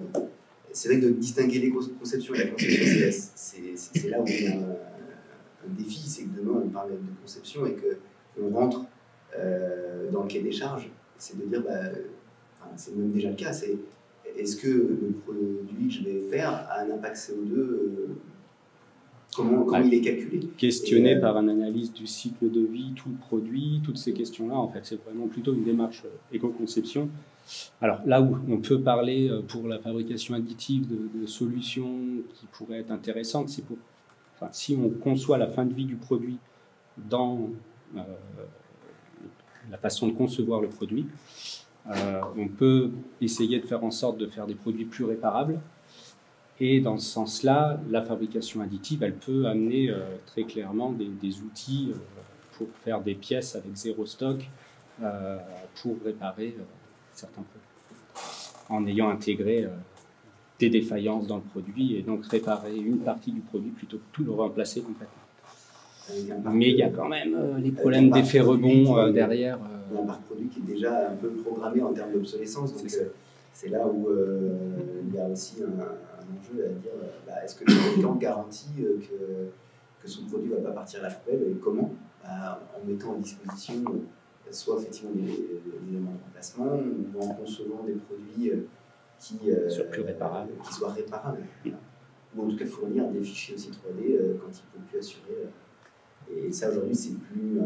c'est vrai que de distinguer l'éco-conception et la conception, c'est là où il y a un défi, c'est que demain on parle de conception et qu'on rentre dans le cahier des charges, c'est de dire, c'est même déjà le cas, c'est est-ce que le produit que je vais faire a un impact CO2 comment il est calculé. Questionné par une analyse du cycle de vie, tout le produit, toutes ces questions-là, en fait, c'est vraiment plutôt une démarche éco-conception. Alors là où on peut parler pour la fabrication additive de solutions qui pourraient être intéressantes, c'est si on conçoit la fin de vie du produit dans la façon de concevoir le produit, on peut essayer de faire en sorte de faire des produits plus réparables. Et dans ce sens-là, la fabrication additive, elle peut amener très clairement des outils pour faire des pièces avec zéro stock pour réparer certains produits, en ayant intégré des défaillances dans le produit et donc réparer une partie du produit plutôt que tout le remplacer complètement. Mais il y a quand même les problèmes d'effet rebond derrière. Il y a un parc produit qui est déjà un peu programmé en termes d'obsolescence, donc c'est là où il y a aussi un enjeu à dire est-ce que le fabricant garantit que son produit ne va pas partir à la poubelle et comment en mettant à disposition soit effectivement des éléments de remplacement ou en concevant des produits qui soient réparables. Ou en tout cas fournir des fichiers aussi 3D quand il ne peut plus assurer. Et ça aujourd'hui c'est plus une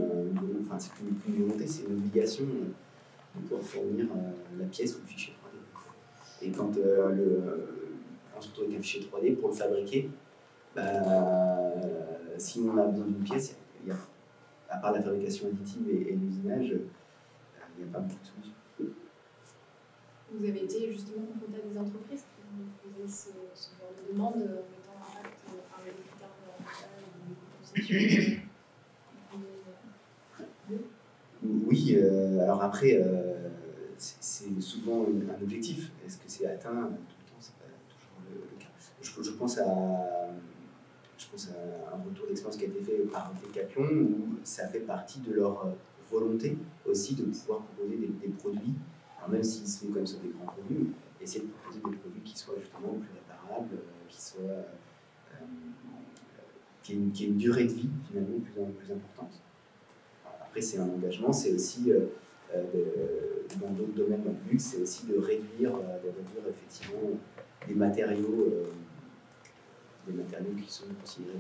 volonté, c'est une obligation de pouvoir fournir la pièce ou le fichier 3D. Et quand on se retrouve avec un fichier 3D pour le fabriquer, si on a besoin d'une pièce, à part la fabrication additive et l'usinage, il n'y a pas beaucoup de solutions. Vous avez été justement confronté à des entreprises qui vous faisaient ce genre de demande mettant en impact les critères environnementaux, Oui, alors après, c'est souvent un objectif. Est-ce que c'est atteint tout le temps? C'est pas toujours le cas. Je pense à un retour d'expérience qui a été fait par Decathlon où ça fait partie de leur volonté aussi de pouvoir proposer des produits, alors même s'ils sont quand même sur des grands volumes, essayer de proposer des produits qui soient justement plus réparables, qui aient une durée de vie finalement plus importante. Après, c'est un engagement, c'est aussi dans d'autres domaines dans le luxe, c'est aussi de réduire effectivement des matériaux qui sont considérés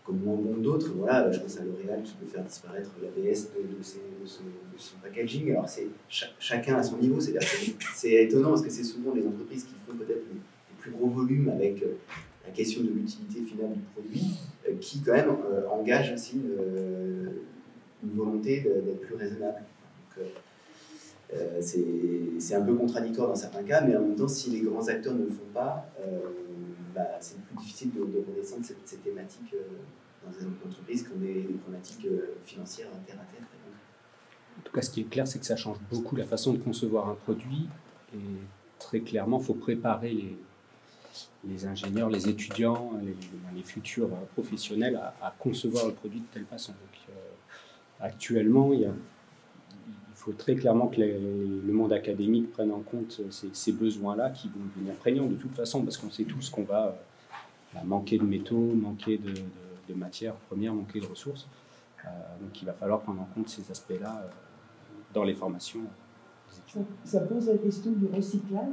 comme moins bons que d'autres. Voilà, je pense à L'Oréal qui peut faire disparaître l'ABS de son packaging. Alors chacun à son niveau, c'est étonnant parce que c'est souvent les entreprises qui font peut-être les plus gros volumes avec la question de l'utilité finale du produit, qui quand même engage aussi une volonté d'être plus raisonnable. Donc, c'est un peu contradictoire dans certains cas, mais en même temps, si les grands acteurs ne le font pas, c'est plus difficile de redescendre ces thématiques dans une entreprise qui ont des problématiques financières terre à terre. En tout cas, ce qui est clair, c'est que ça change beaucoup la façon de concevoir un produit. Et très clairement, il faut préparer les ingénieurs, les étudiants, les futurs professionnels à concevoir le produit de telle façon. Donc, actuellement, il faut très clairement que le monde académique prenne en compte ces besoins-là qui vont devenir prégnants de toute façon, parce qu'on sait tous qu'on va manquer de métaux, manquer de matières premières, manquer de ressources. Donc il va falloir prendre en compte ces aspects-là dans les formations. Ça pose la question du recyclage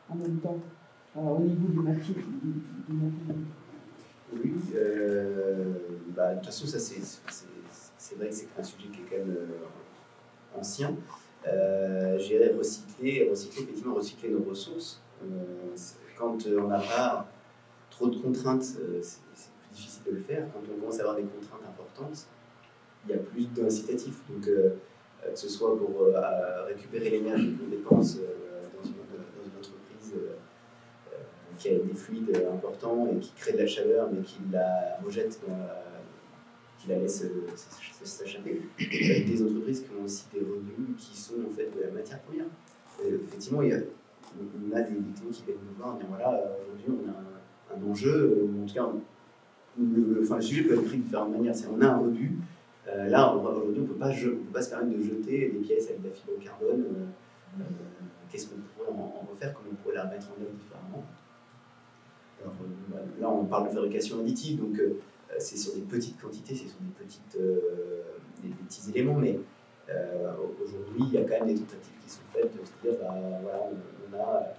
en même temps, au niveau du matériel. Oui, de toute façon, ça c'est vrai que c'est un sujet qui est quand même ancien. J'irais recycler nos ressources. Quand on n'a pas trop de contraintes, c'est plus difficile de le faire. Quand on commence à avoir des contraintes importantes, il y a plus d'incitatifs. Donc, que ce soit pour récupérer l'énergie qu'on dépense dans une entreprise qui a des fluides importants et qui crée de la chaleur, mais qui la rejette qui la laisse s'échapper. Des entreprises qui ont aussi des revenus qui sont en fait de la matière première. Effectivement, on a des clients qui viennent nous voir et dire voilà, aujourd'hui on a un enjeu, ou en tout cas, le sujet peut être pris de différentes manières. On a un rebut. Là, aujourd'hui, on ne peut pas se permettre de jeter des pièces avec de la fibre au carbone. Qu'est-ce qu'on pourrait en refaire? Comment on pourrait la remettre en œuvre différemment? Alors, là, on parle de fabrication additive, donc c'est sur des petites quantités, c'est sur des petits éléments, mais aujourd'hui, il y a quand même des tentatives qui sont faites de se dire, voilà,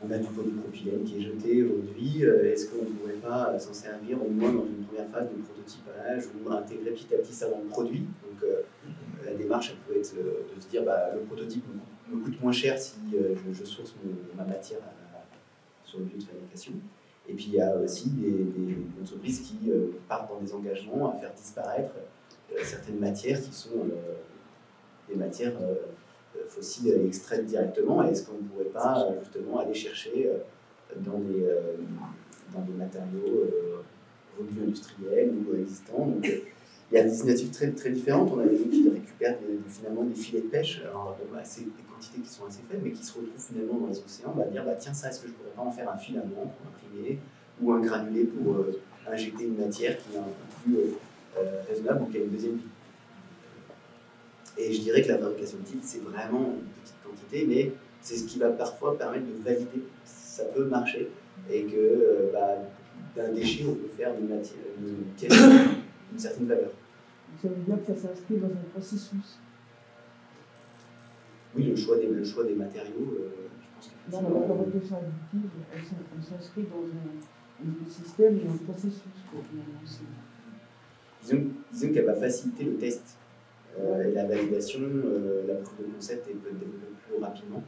on a du polypropylène qui est jeté aujourd'hui, est-ce qu'on ne pourrait pas s'en servir au moins dans une première phase de prototypage ou intégrer petit à petit ça dans le produit? Donc la démarche, elle peut être de se dire, le prototype me coûte moins cher si je source ma matière sur le lieu de fabrication. Et puis il y a aussi des entreprises qui partent dans des engagements à faire disparaître certaines matières qui sont des matières fossiles extraites directement. Est-ce qu'on ne pourrait pas justement aller chercher dans des matériaux revenus industriels ou existants? Donc, il y a des initiatives très, très différentes. On a des gens qui récupèrent finalement des filets de pêche, alors, c'est des quantités qui sont assez faibles, mais qui se retrouvent finalement dans les océans. On va dire, tiens, ça, est-ce que je ne pourrais pas en faire un filament pour imprimer, ou un granulé pour injecter une matière qui est un peu plus raisonnable ou qui a une deuxième vie? Et je dirais que la fabrication de type, c'est vraiment une petite quantité, mais c'est ce qui va parfois permettre de valider que ça peut marcher et que d'un déchet, on peut faire une pièce d'une certaine valeur. Ça veut dire que ça s'inscrit dans un processus. Oui, le choix des matériaux, je pense que... Dans la fabrication additive, on s'inscrit dans un système et un processus. Disons qu'elle va faciliter le test et la validation, la preuve de concept peut être développée plus rapidement.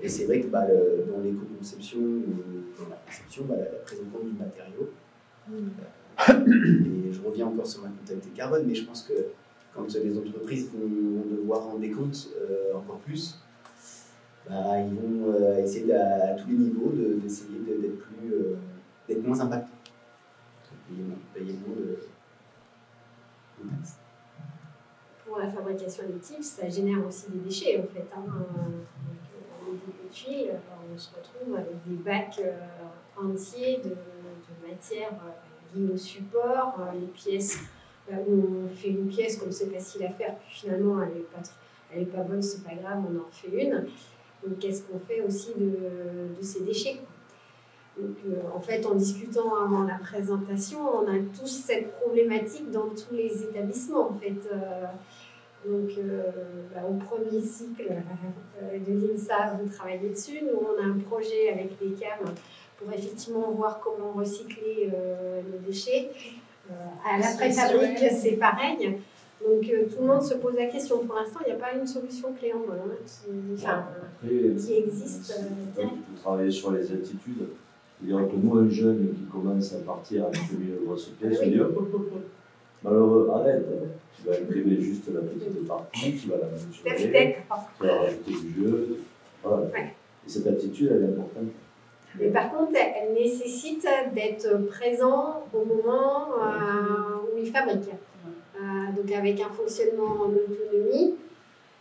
Et c'est vrai que dans l'éco-conception ou dans la conception, la prise en compte du matériau. Et je reviens encore sur ma comptabilité carbone, mais je pense que quand les entreprises vont devoir rendre des comptes encore plus, ils vont essayer à tous les niveaux d'essayer d'être moins impactants. Payer moins de taxes. Pour la fabrication additive, ça génère aussi des déchets en fait. Depuis, on se retrouve avec des bacs entiers de matières liées au support, les pièces où on fait une pièce comme c'est facile à faire, puis finalement elle est pas bonne, c'est pas grave, on en refait une. Donc qu'est-ce qu'on fait aussi de ces déchets, quoi. Donc, en fait, en discutant avant la présentation, on a tous cette problématique dans tous les établissements. En fait. Donc, au premier cycle de l'INSA, vous travaillez dessus. Nous, on a un projet avec les CAM pour effectivement voir comment recycler nos déchets. À la préfabrique, c'est pareil. Donc, tout le monde se pose la question. Pour l'instant, il n'y a pas une solution clé en main qui existe. Il faut travailler sur les attitudes. C'est-à-dire que nous, un jeune qui commence à partir avec une grosse pièce, on dit malheureux, arrête, tu vas imprimer juste la petite partie, tu vas la mesurer, tu vas rajouter du jeu. Voilà. Ouais. Et cette attitude, elle est importante. Mais par contre, elle nécessite d'être présent au moment où il fabrique. Donc avec un fonctionnement en autonomie,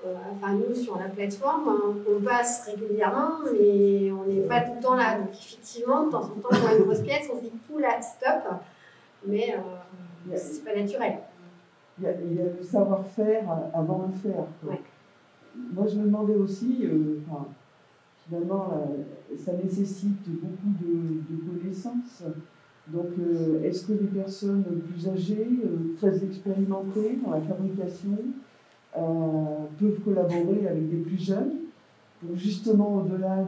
enfin nous sur la plateforme, on passe régulièrement, mais on n'est pas tout le temps là. Donc effectivement, de temps en temps, on voit une grosse pièce, on se dit tout là, stop, mais c'est pas naturel. Il y a le savoir-faire avant le faire. Ouais. Moi, je me demandais aussi, finalement, ça nécessite beaucoup de connaissances. Donc, est-ce que les personnes plus âgées, très expérimentées dans la fabrication, peuvent collaborer avec des plus jeunes pour justement, au-delà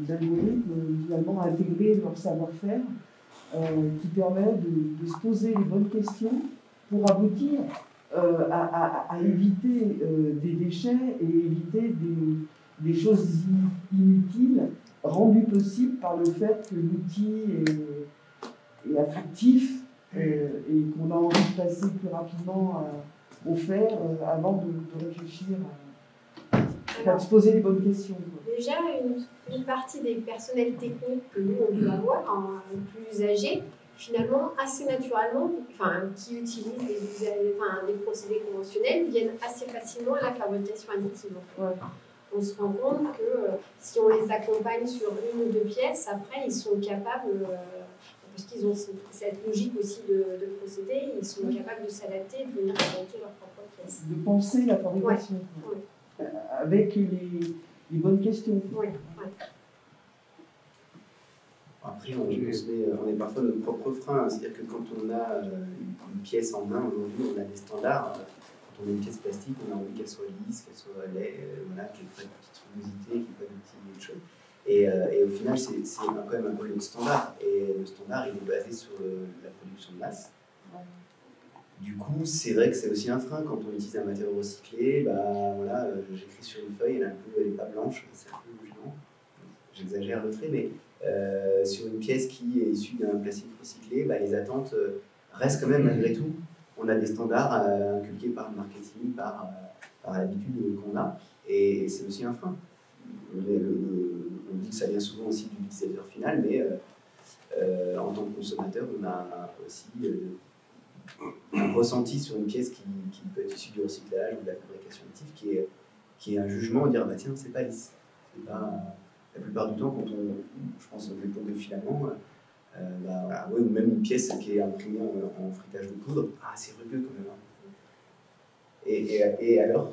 d'algorithmes, finalement, intégrer leur savoir-faire qui permet de se poser les bonnes questions pour aboutir à éviter des déchets et éviter des choses inutiles rendues possibles par le fait que l'outil est attractif et qu'on a envie de passer plus rapidement au faire avant de réfléchir, de se poser les bonnes questions. Déjà, une partie des personnels techniques que nous, on peut avoir, plus âgés, finalement, assez naturellement, qui utilisent des procédés conventionnels, viennent assez facilement à la fabrication additive. Ouais. On se rend compte que si on les accompagne sur une ou deux pièces, après, ils sont capables, parce qu'ils ont cette logique aussi de procédé, ils sont capables de s'adapter et de venir fabriquer leurs propres pièces. De penser la fabrication, ouais. Avec les bonnes questions. Ouais. Après, on est parfois notre propre frein. C'est-à-dire que quand on a une pièce en main, aujourd'hui, on a des standards. Quand on a une pièce plastique, on a envie qu'elle soit lisse, qu'elle soit qu'il n'y ait pas de petites rugosités, qu'il n'y ait pas de petites choses. Et au final, c'est quand même un peu le standard. Et le standard, il est basé sur la production de masse. Du coup, c'est vrai que c'est aussi un frein. Quand on utilise un matériau recyclé, j'écris sur une feuille, elle n'est pas blanche, c'est un peu gênant. J'exagère le trait, mais sur une pièce qui est issue d'un plastique recyclé, les attentes restent quand même malgré tout. On a des standards inculqués par le marketing, par l'habitude qu'on a, et c'est aussi un frein. On dit que ça vient souvent aussi de l'utilisateur final, mais en tant que consommateur, on a aussi un ressenti sur une pièce qui peut être issue du recyclage ou de la fabrication additive, qui est un jugement, dire tiens, c'est pas lisse. C'est pas, la plupart du temps, quand je pense aux dépôts de filaments, ou même une pièce qui est imprimée en fritage de poudre, c'est rugueux quand même. Et alors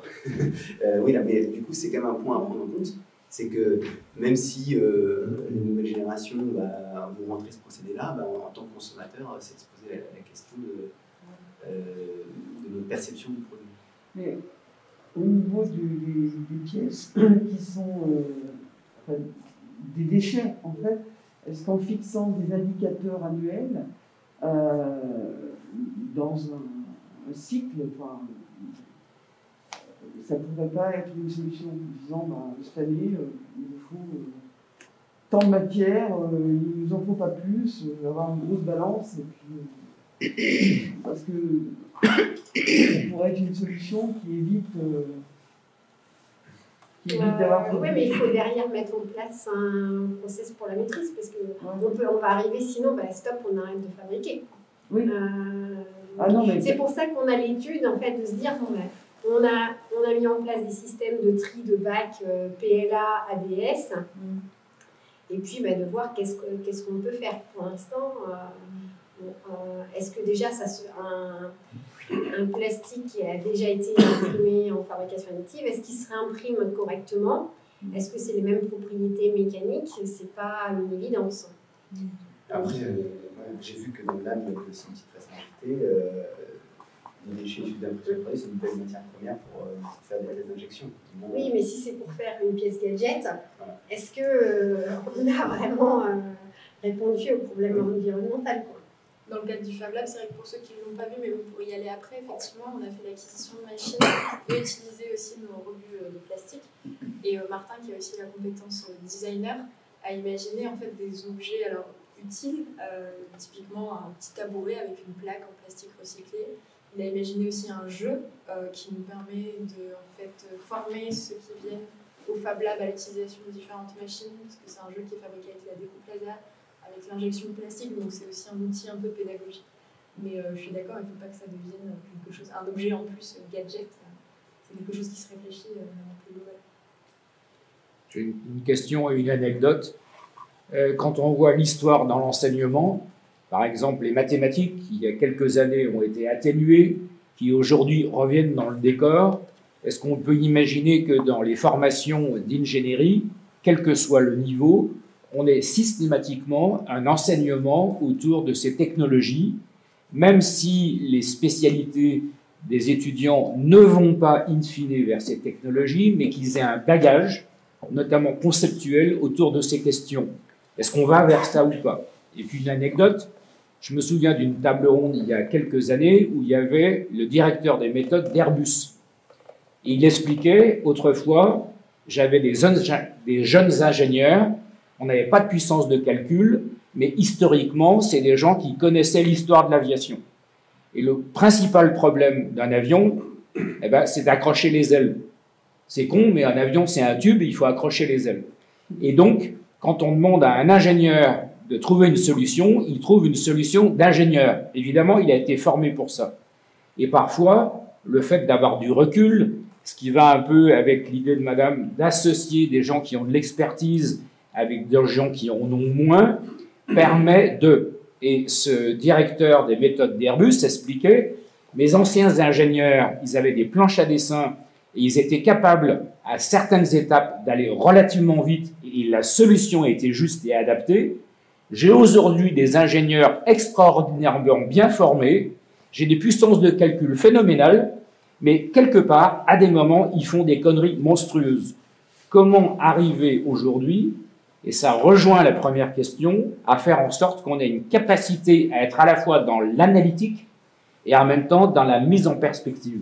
mais du coup, c'est quand même un point à prendre en compte, c'est que même si les nouvelles générations vont rentrer ce procédé-là, en tant que consommateur, c'est de se poser la question de notre perception du produit. Mais au niveau des pièces qui sont des déchets, en fait, est-ce qu'en fixant des indicateurs annuels dans un cycle, ça ne pourrait pas être une solution disant cette année, il nous faut tant de matière, il ne nous en faut pas plus, avoir une grosse balance, et puis, parce que ça pourrait être une solution qui évite d'avoir... Oui, mais il faut derrière mettre en place un process pour la maîtrise, parce qu'on va arriver, sinon, stop, on arrête de fabriquer. Oui. C'est pour ça qu'on a l'étude, en fait, de se dire, on a mis en place des systèmes de tri de bac PLA, ABS, et puis de voir qu'est-ce qu'on peut faire. Pour l'instant, est-ce que déjà un plastique qui a déjà été imprimé en fabrication additive, est-ce qu'il se réimprime correctement? Est-ce que c'est les mêmes propriétés mécaniques? C'est pas une évidence. Après, j'ai vu que dans le lab, il y avait aussi une petite facilité. Les déchets issus d'impression 3D, c'est une belle matière première pour faire des injections. Oui, mais si c'est pour faire une pièce gadget, voilà. est-ce qu'on a vraiment répondu au problème environnemental, quoi? Dans le cadre du Fab Lab, c'est vrai que pour ceux qui ne l'ont pas vu, mais vous pourrez y aller après, effectivement, on a fait l'acquisition de machines et utilisé aussi nos rebuts de plastique. Et Martin, qui a aussi la compétence designer, a imaginé en fait des objets alors, utiles, typiquement un petit tabouret avec une plaque en plastique recyclé. Il a imaginé aussi un jeu qui nous permet de en fait, former ceux qui viennent au Fab Lab à l'utilisation de différentes machines, parce que c'est un jeu qui est fabriqué avec la découpe laser, avec l'injection de plastique, donc c'est aussi un outil un peu pédagogique. Mais je suis d'accord, il ne faut pas que ça devienne quelque chose, un objet en plus gadget. C'est quelque chose qui se réfléchit de manière plus globale. J'ai une question et une anecdote. Quand on voit l'histoire dans l'enseignement, par exemple les mathématiques, qui il y a quelques années ont été atténuées, qui aujourd'hui reviennent dans le décor, est-ce qu'on peut imaginer que dans les formations d'ingénierie, quel que soit le niveau, on ait systématiquement un enseignement autour de ces technologies, même si les spécialités des étudiants ne vont pas in fine vers ces technologies, mais qu'ils aient un bagage, notamment conceptuel, autour de ces questions. Est-ce qu'on va vers ça ou pas? Et puis une anecdote, je me souviens d'une table ronde il y a quelques années où il y avait le directeur des méthodes d'Airbus. Et il expliquait, autrefois, j'avais des jeunes ingénieurs, on n'avait pas de puissance de calcul, mais historiquement, c'est des gens qui connaissaient l'histoire de l'aviation. Et le principal problème d'un avion, eh ben, c'est d'accrocher les ailes. C'est con, mais un avion, c'est un tube, il faut accrocher les ailes. Et donc, quand on demande à un ingénieur de trouver une solution, il trouve une solution d'ingénieur. Évidemment, il a été formé pour ça. Et parfois, le fait d'avoir du recul, ce qui va un peu avec l'idée de madame d'associer des gens qui ont de l'expertise avec des gens qui en ont moins, permet de... Et ce directeur des méthodes d'Airbus expliquait, mes anciens ingénieurs, ils avaient des planches à dessin et ils étaient capables, à certaines étapes, d'aller relativement vite et la solution était juste et adaptée. J'ai aujourd'hui des ingénieurs extraordinairement bien formés, j'ai des puissances de calcul phénoménales, mais quelque part, à des moments, ils font des conneries monstrueuses. Comment arriver aujourd'hui, et ça rejoint la première question, à faire en sorte qu'on ait une capacité à être à la fois dans l'analytique et en même temps dans la mise en perspective?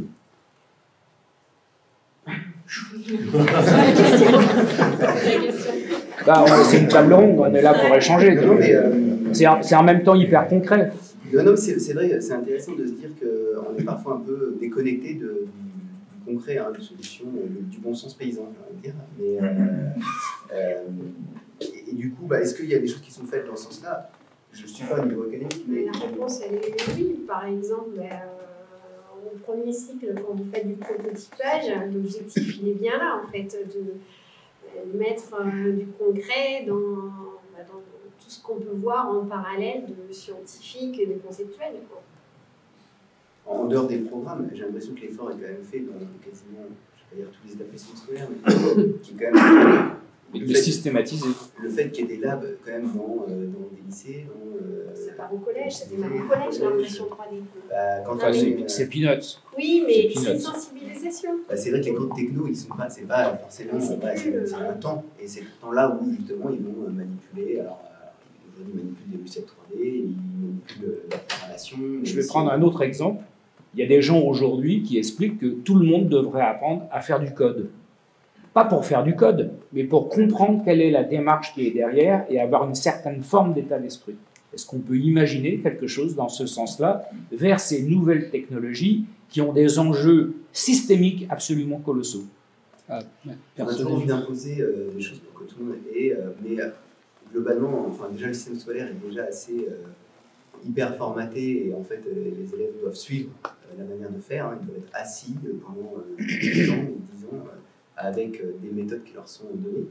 Bah, c'est une table ronde, on est là pour échanger. C'est en même temps hyper concret. Non, c'est vrai, c'est intéressant de se dire qu'on est parfois un peu déconnecté du concret, hein, des solutions, du bon sens paysan, j'ai envie de dire. Et du coup, est-ce qu'il y a des choses qui sont faites dans ce sens-là? Je ne suis pas au niveau académique. Mais la réponse, elle est oui. Par exemple, au premier cycle, quand vous faites du prototypage, l'objectif, il est bien là, en fait, de mettre du concret dans tout ce qu'on peut voir en parallèle de scientifique et de conceptuel, quoi. En dehors des programmes, j'ai l'impression que l'effort est quand même fait dans quasiment, je ne vais pas dire tous les établissements scolaires, mais qui est quand même... Mais de systématiser. Le fait qu'il y ait des labs quand même dans des lycées. Ça part au collège, ça démarre au collège, l'impression 3D. C'est peanuts. Oui, mais c'est une sensibilisation. C'est vrai que les cours de techno, ils sont pas, c'est pas forcément, c'est un temps. Et c'est le temps-là où justement ils vont manipuler. Alors, aujourd'hui, ils manipulent des lucettes 3D, ils manipulent la préparation. Je vais prendre un autre exemple. Il y a des gens aujourd'hui qui expliquent que tout le monde devrait apprendre à faire du code. Pas pour faire du code, mais pour comprendre quelle est la démarche qui est derrière et avoir une certaine forme d'état d'esprit. Est-ce qu'on peut imaginer quelque chose dans ce sens-là vers ces nouvelles technologies qui ont des enjeux systémiques absolument colossaux? On a toujours envie d'imposer des choses pour que tout le monde ait, mais globalement, enfin, déjà le système scolaire est déjà assez hyper formaté et en fait les élèves doivent suivre la manière de faire, hein, ils doivent être assis pendant 10 ans ou 10 ans avec des méthodes qui leur sont données.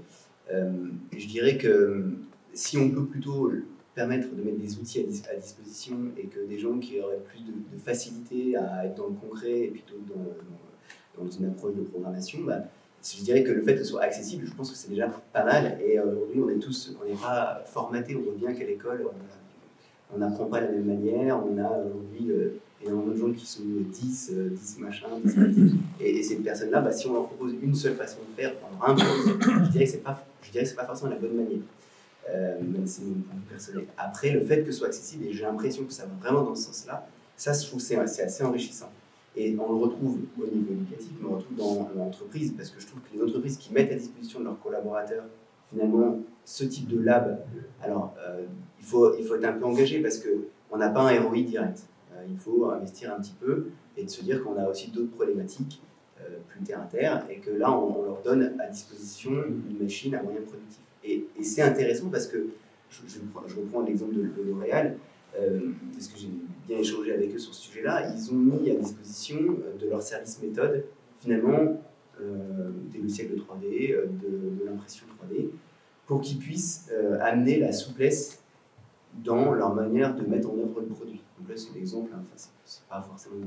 Je dirais que si on peut plutôt permettre de mettre des outils à disposition et que des gens qui auraient plus de facilité à être dans le concret et plutôt dans une approche de programmation, je dirais que le fait que ce soit accessible, je pense que c'est déjà pas mal. Et aujourd'hui, on n'est pas formaté. On voit bien qu'à l'école, on n'apprend pas de la même manière. On a aujourd'hui énormément de gens qui sont 10 machin, 10 petits. Et ces personnes-là, bah, si on leur propose une seule façon de faire, on leur impose, je dirais que c'est pas forcément la bonne manière. Même si c'est mon point de vue personnel. Après, le fait que ce soit accessible, et j'ai l'impression que ça va vraiment dans ce sens-là, ça, je trouve, c'est assez enrichissant. Et on le retrouve au niveau éducatif, mais on le retrouve dans l'entreprise, parce que je trouve que les entreprises qui mettent à disposition de leurs collaborateurs, finalement, ce type de lab, alors, il faut être un peu engagé, parce qu'on n'a pas un ROI direct. Il faut investir un petit peu, et de se dire qu'on a aussi d'autres problématiques, plus terre à terre, et que là, on leur donne à disposition une machine à moyen productif. Et c'est intéressant parce que, je reprends l'exemple de L'Oréal, parce que j'ai bien échangé avec eux sur ce sujet-là, ils ont mis à disposition de leur service méthode, finalement, des logiciels de 3D, de l'impression 3D, pour qu'ils puissent amener la souplesse dans leur manière de mettre en œuvre le produit. Donc là, c'est l'exemple, hein, c'est pas forcément...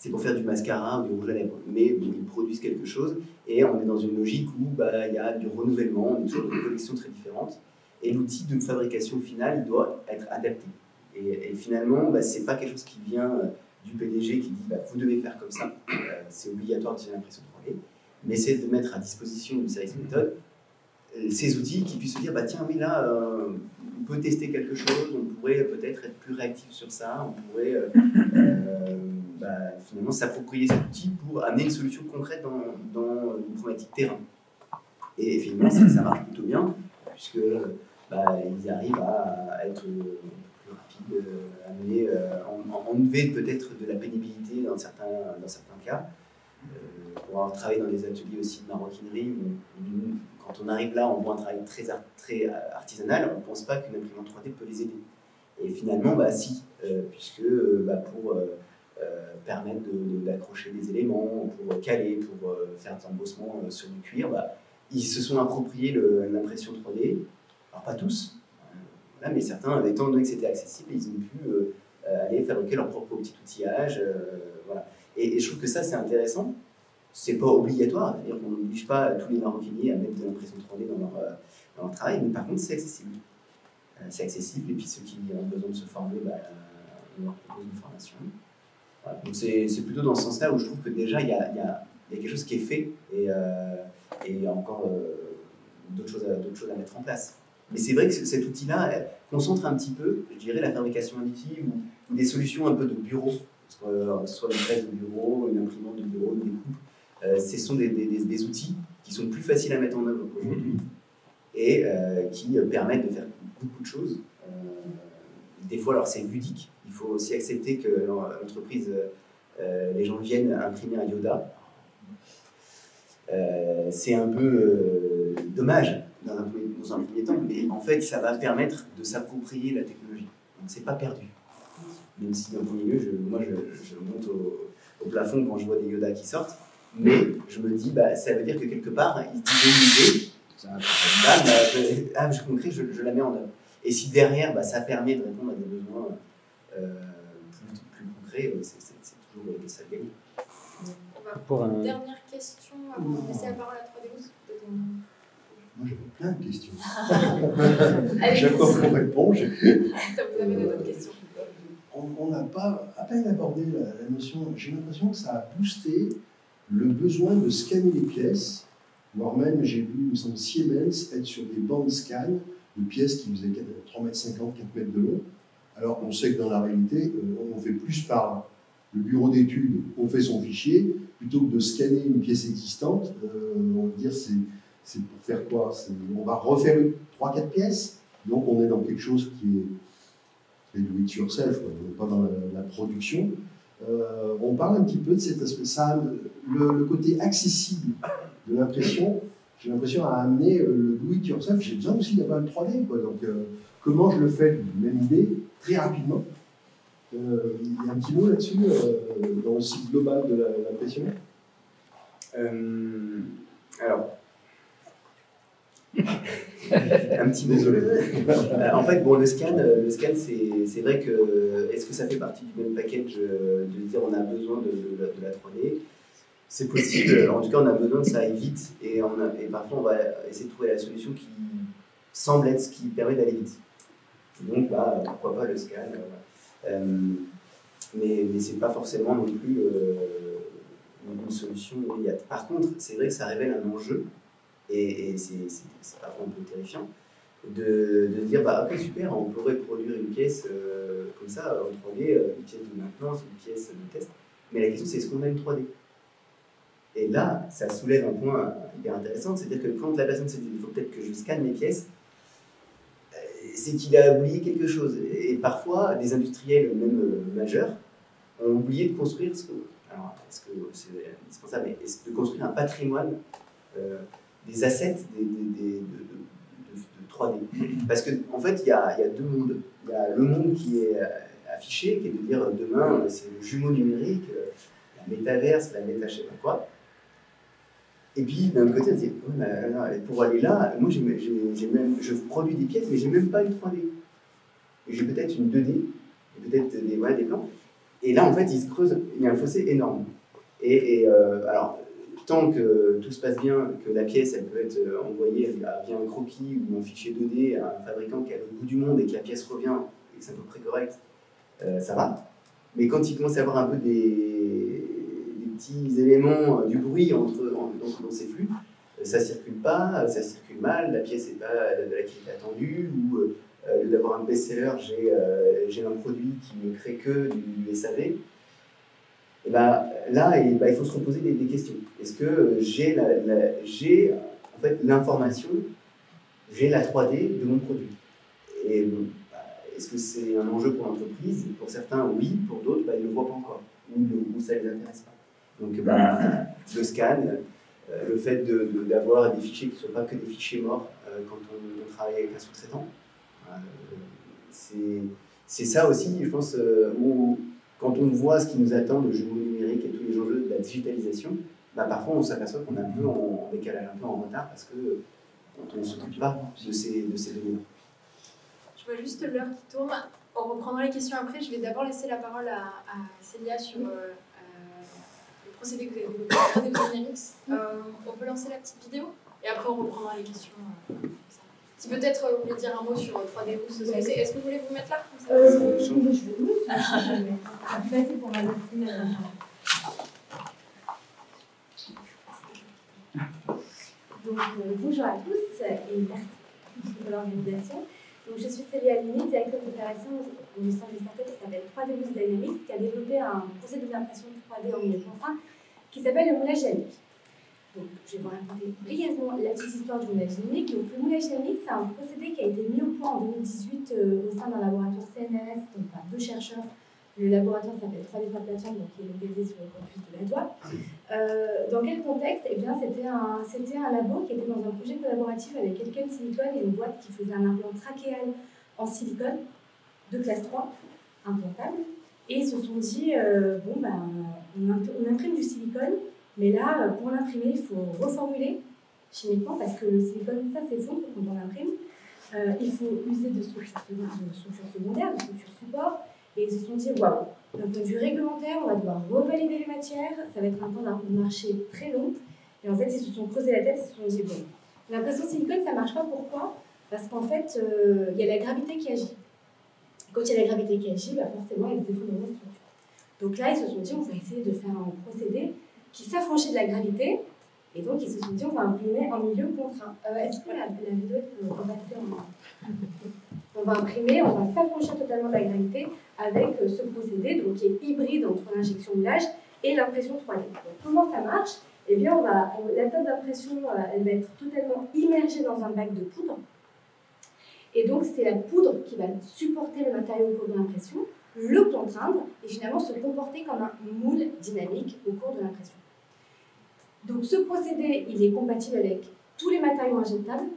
C'est pour faire du mascara ou du rouge à lèvres, mais ils produisent quelque chose et on est dans une logique où il y a du renouvellement, on est toujours dans des collections très différentes et l'outil de fabrication finale il doit être adapté. Et finalement, c'est pas quelque chose qui vient du PDG qui dit vous devez faire comme ça, c'est obligatoire de faire l'impression 3D, mais c'est de mettre à disposition du service méthode ces outils qui puissent se dire tiens, oui, là, on peut tester quelque chose, on pourrait peut-être être plus réactif sur ça, on pourrait. Finalement s'approprier cet outil pour amener une solution concrète dans une problématique terrain. Et finalement, ça marche plutôt bien, puisque ils arrivent à être plus rapides, à enlever peut-être de la pénibilité dans certains cas. Pour avoir travaillé dans des ateliers aussi de maroquinerie, quand on arrive là, on voit un travail très artisanal, on ne pense pas qu'une imprimante 3D peut les aider. Et finalement, si, puisque pour permettre d'accrocher des éléments, pour caler, pour faire un embossement sur du cuir, ils se sont appropriés l'impression 3D. Alors pas tous, mais certains, étant donné que c'était accessible, ils ont pu aller fabriquer leur propre petit outillage. Voilà. Et je trouve que ça, c'est intéressant. C'est pas obligatoire, c'est-à-dire qu'on n'oblige pas tous les maroquiniers à mettre de l'impression 3D dans leur travail, mais par contre, c'est accessible. C'est accessible, et puis ceux qui ont besoin de se former, on leur propose une formation. Voilà. Donc c'est plutôt dans ce sens-là où je trouve que déjà il y a quelque chose qui est fait et il y a encore d'autres choses à mettre en place. Mais c'est vrai que cet outil-là concentre un petit peu, je dirais, la fabrication additive ou des solutions un peu de bureau, que ce soit une presse de bureau, une imprimante de bureau, une découpe. Ce sont des outils qui sont plus faciles à mettre en œuvre aujourd'hui et qui permettent de faire beaucoup de choses. Des fois, alors c'est ludique. Il faut aussi accepter que l'entreprise, les gens viennent imprimer un Yoda. C'est un peu dommage dans un premier temps, mais en fait, ça va permettre de s'approprier la technologie. Donc, c'est pas perdu. Même si, dans le premier lieu, moi, je monte au plafond quand je vois des Yoda qui sortent, mais je me dis, ça veut dire que quelque part, ils disent une idée, je concrète, je la mets en œuvre. Et si derrière, ça permet de répondre à des besoins plus concrets, c'est toujours ça de gagner. On va une dernière question avant de laisser la parole à 3D. Moi, j'avais plein de questions. Chaque fois qu'on répond, ça vous amène à d'autres questions. On n'a pas à peine abordé la notion. J'ai l'impression que ça a boosté le besoin de scanner les pièces, voire même, j'ai vu, il me semble, Siemens être sur des bandes scan de pièces qui faisaient 3,50 m, 4 mètres de long. Alors, on sait que dans la réalité, on fait plus par le bureau d'études, on fait son fichier, plutôt que de scanner une pièce existante. On va dire, c'est pour faire quoi? On va refaire 3-4 pièces, donc on est dans quelque chose qui est do it yourself, on n'est pas dans la production. On parle un petit peu de cet aspect, le côté accessible de l'impression. J'ai l'impression à amener le do it yourself. J'ai besoin aussi d'avoir le 3D, quoi. Donc, comment je le fais? Même idée, très rapidement. Il y a un petit mot là-dessus, dans le cycle global de l'impression. Alors, un petit mot. Désolé. En fait, le scan, c'est vrai que est-ce que ça fait partie du même package de dire on a besoin de la 3D? c'est possible. En tout cas, on a besoin que ça aille vite et parfois, on va essayer de trouver la solution qui semble être ce qui permet d'aller vite. Donc, pourquoi pas le scan. Mais c'est pas forcément non plus une solution immédiate. Par contre, c'est vrai que ça révèle un enjeu, et c'est parfois un peu terrifiant, de se dire, ok, super, on pourrait produire une pièce comme ça, en 3D, une pièce de maintenance, une pièce de test, mais la question c'est, est-ce qu'on a une 3D? Et là, ça soulève un point hyper intéressant, c'est-à-dire que quand la personne se dit, il faut peut-être que je scanne mes pièces, c'est qu'il a oublié quelque chose. Et parfois, des industriels, même majeurs, ont oublié de construire alors, est-ce que c'est indispensable, mais de construire un patrimoine des assets de 3D. Parce qu'en fait, il y a deux mondes. Il y a le monde qui est affiché, qui est de dire demain, c'est le jumeau numérique, la métaverse, la méta, je sais pas quoi. Et puis, d'un côté, on se dit, pour aller là, moi, je produis des pièces, mais je n'ai même pas une 3D. J'ai peut-être une 2D, peut-être des plans. Et là, en fait, il se creuse, il y a un fossé énorme. Alors, tant que tout se passe bien, que la pièce, elle peut être envoyée via un croquis ou un fichier 2D à un fabricant qui est à l'autre bout du monde et que la pièce revient et que c'est à peu près correct, ça va. Mais quand il commence à y avoir un peu des petits éléments, du bruit dans ces flux, ça circule pas, ça circule mal, la pièce n'est pas de la qualité attendue, ou au lieu d'avoir un best-seller, j'ai un produit qui ne crée que du SAV. Et là, il faut se reposer des questions. Est-ce que j'ai en fait l'information, j'ai la 3D de mon produit? Et est-ce que c'est un enjeu pour l'entreprise? Pour certains, oui. Pour d'autres, ils ne le voient pas encore. Ou ça ne les intéresse pas. Donc, le scan, le fait d'avoir des fichiers qui ne soient pas que des fichiers morts quand on travaille avec un sous-traitant, c'est ça aussi, je pense, où quand on voit ce qui nous attend, le jumeau numérique et tous les enjeux de la digitalisation, parfois on s'aperçoit qu'on est un peu en décalage, un peu en retard, parce qu'on ne s'occupe pas de ces données-là. Je vois juste l'heure qui tourne. On reprendra les questions après. Je vais d'abord laisser la parole à Célia sur le procédé que vous avez développé, 3D Dynamics. On peut lancer la petite vidéo et après on reprendra les questions. Si peut-être vous voulez dire un mot sur 3D Rousse, est-ce que vous voulez vous mettre là? Je vais passer pour ma machine. Donc, bonjour à tous et merci pour l'organisation. Donc, je suis Célia Alimi, directrice d'opération au sein d'une startup qui s'appelle 3D Dynamics, qui a développé un procédé d'impression 3D en milieu contraint qui s'appelle le moulage dynamique. Donc, je vais vous raconter brièvement la petite histoire du moulage dynamique. Donc, le moulage dynamique, c'est un procédé qui a été mis au point en 2018 au sein d'un laboratoire CNRS, donc par deux chercheurs. Le laboratoire s'appelle 3D Plateforme, donc qui est localisé sur le campus de la Doua. Dans quel contexte? Eh bien, c'était un labo qui était dans un projet collaboratif avec Elkem Silicon et une boîte qui faisait un implant trachéal en silicone de classe 3, implantable. Et ils se sont dit, on imprime du silicone, mais là, pour l'imprimer, il faut reformuler chimiquement parce que le silicone, ça s'effondre quand on l'imprime. Il faut user de structures secondaires, de structures support. Et ils se sont dit, waouh, d'un point de vue réglementaire, on va devoir revalider les matières, ça va être un temps de marché très long. Et en fait, ils se sont creusé la tête, ils se sont dit, bon, l'impression silicone, ça ne marche pas, pourquoi? Parce qu'en fait, il y a la gravité qui agit. Et quand il y a la gravité qui agit, forcément, il y a des effondrements de structure. Donc là, ils se sont dit, on va essayer de faire un procédé qui s'affranchit de la gravité. Et donc, ils se sont dit, on va imprimer en milieu contraint. Est-ce que la vidéo peut repasser on va imprimer, on va s'affranchir totalement de la gravité avec ce procédé donc, qui est hybride entre l'injection moulage et l'impression 3D. Donc, comment ça marche? Eh bien, la table d'impression, elle va être totalement immergée dans un bac de poudre. Et donc, c'est la poudre qui va supporter le matériau au cours de l'impression, le contraindre et finalement se comporter comme un moule dynamique au cours de l'impression. Donc, ce procédé, il est compatible avec tous les matériaux injectables,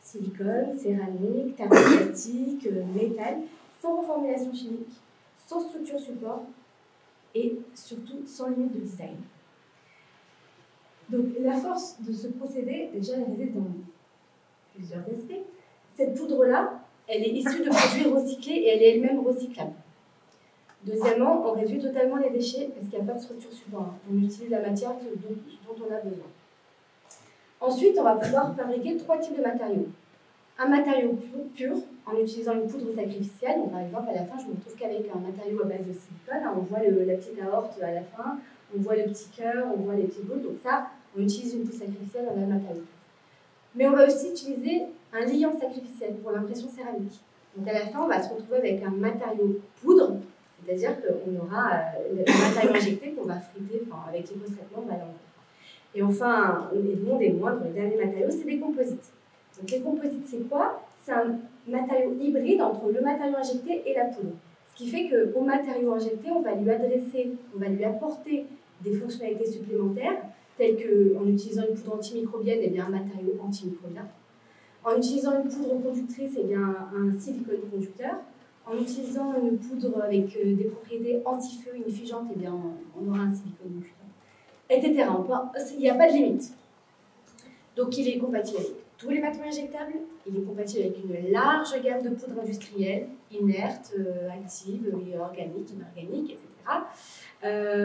silicone, céramique, thermoplastique, métal, sans reformulation chimique, sans structure support et surtout sans limite de design. Donc la force de ce procédé, déjà, elle réside dans plusieurs aspects. Cette poudre-là, elle est issue de produits recyclés et elle est elle-même recyclable. Deuxièmement, on réduit totalement les déchets parce qu'il n'y a pas de structure support. On utilise la matière dont on a besoin. Ensuite, on va pouvoir fabriquer 3 types de matériaux. Un matériau pur, en utilisant une poudre sacrificielle. Donc, par exemple, à la fin, je me retrouve qu'avec un matériau à base de silicone. On voit la petite aorte à la fin, on voit le petit cœur, on voit les petits bouts. Donc ça, on utilise une poudre sacrificielle, on a le matériau. Mais on va aussi utiliser un liant sacrificiel pour l'impression céramique. Donc à la fin, on va se retrouver avec un matériau poudre, c'est-à-dire qu'on aura le matériau injecté qu'on va friter, avec les post-traitements, on va l'enlever. Et enfin, le des moindres, le dernier matériau, c'est des composites. Donc les composites, c'est quoi? C'est un matériau hybride entre le matériau injecté et la poudre. Ce qui fait qu'au matériau injecté, on va lui apporter des fonctionnalités supplémentaires, telles qu'en utilisant une poudre antimicrobienne, eh bien un matériau antimicrobien. En utilisant une poudre conductrice, eh bien un silicone conducteur. En utilisant une poudre avec des propriétés anti-feu unifiantes, eh bien on aura un silicone conducteur, etc. Il n'y a pas de limite. Donc il est compatible avec tous les matériaux injectables, il est compatible avec une large gamme de poudres industrielles, inertes, actives, organiques, inorganiques, etc.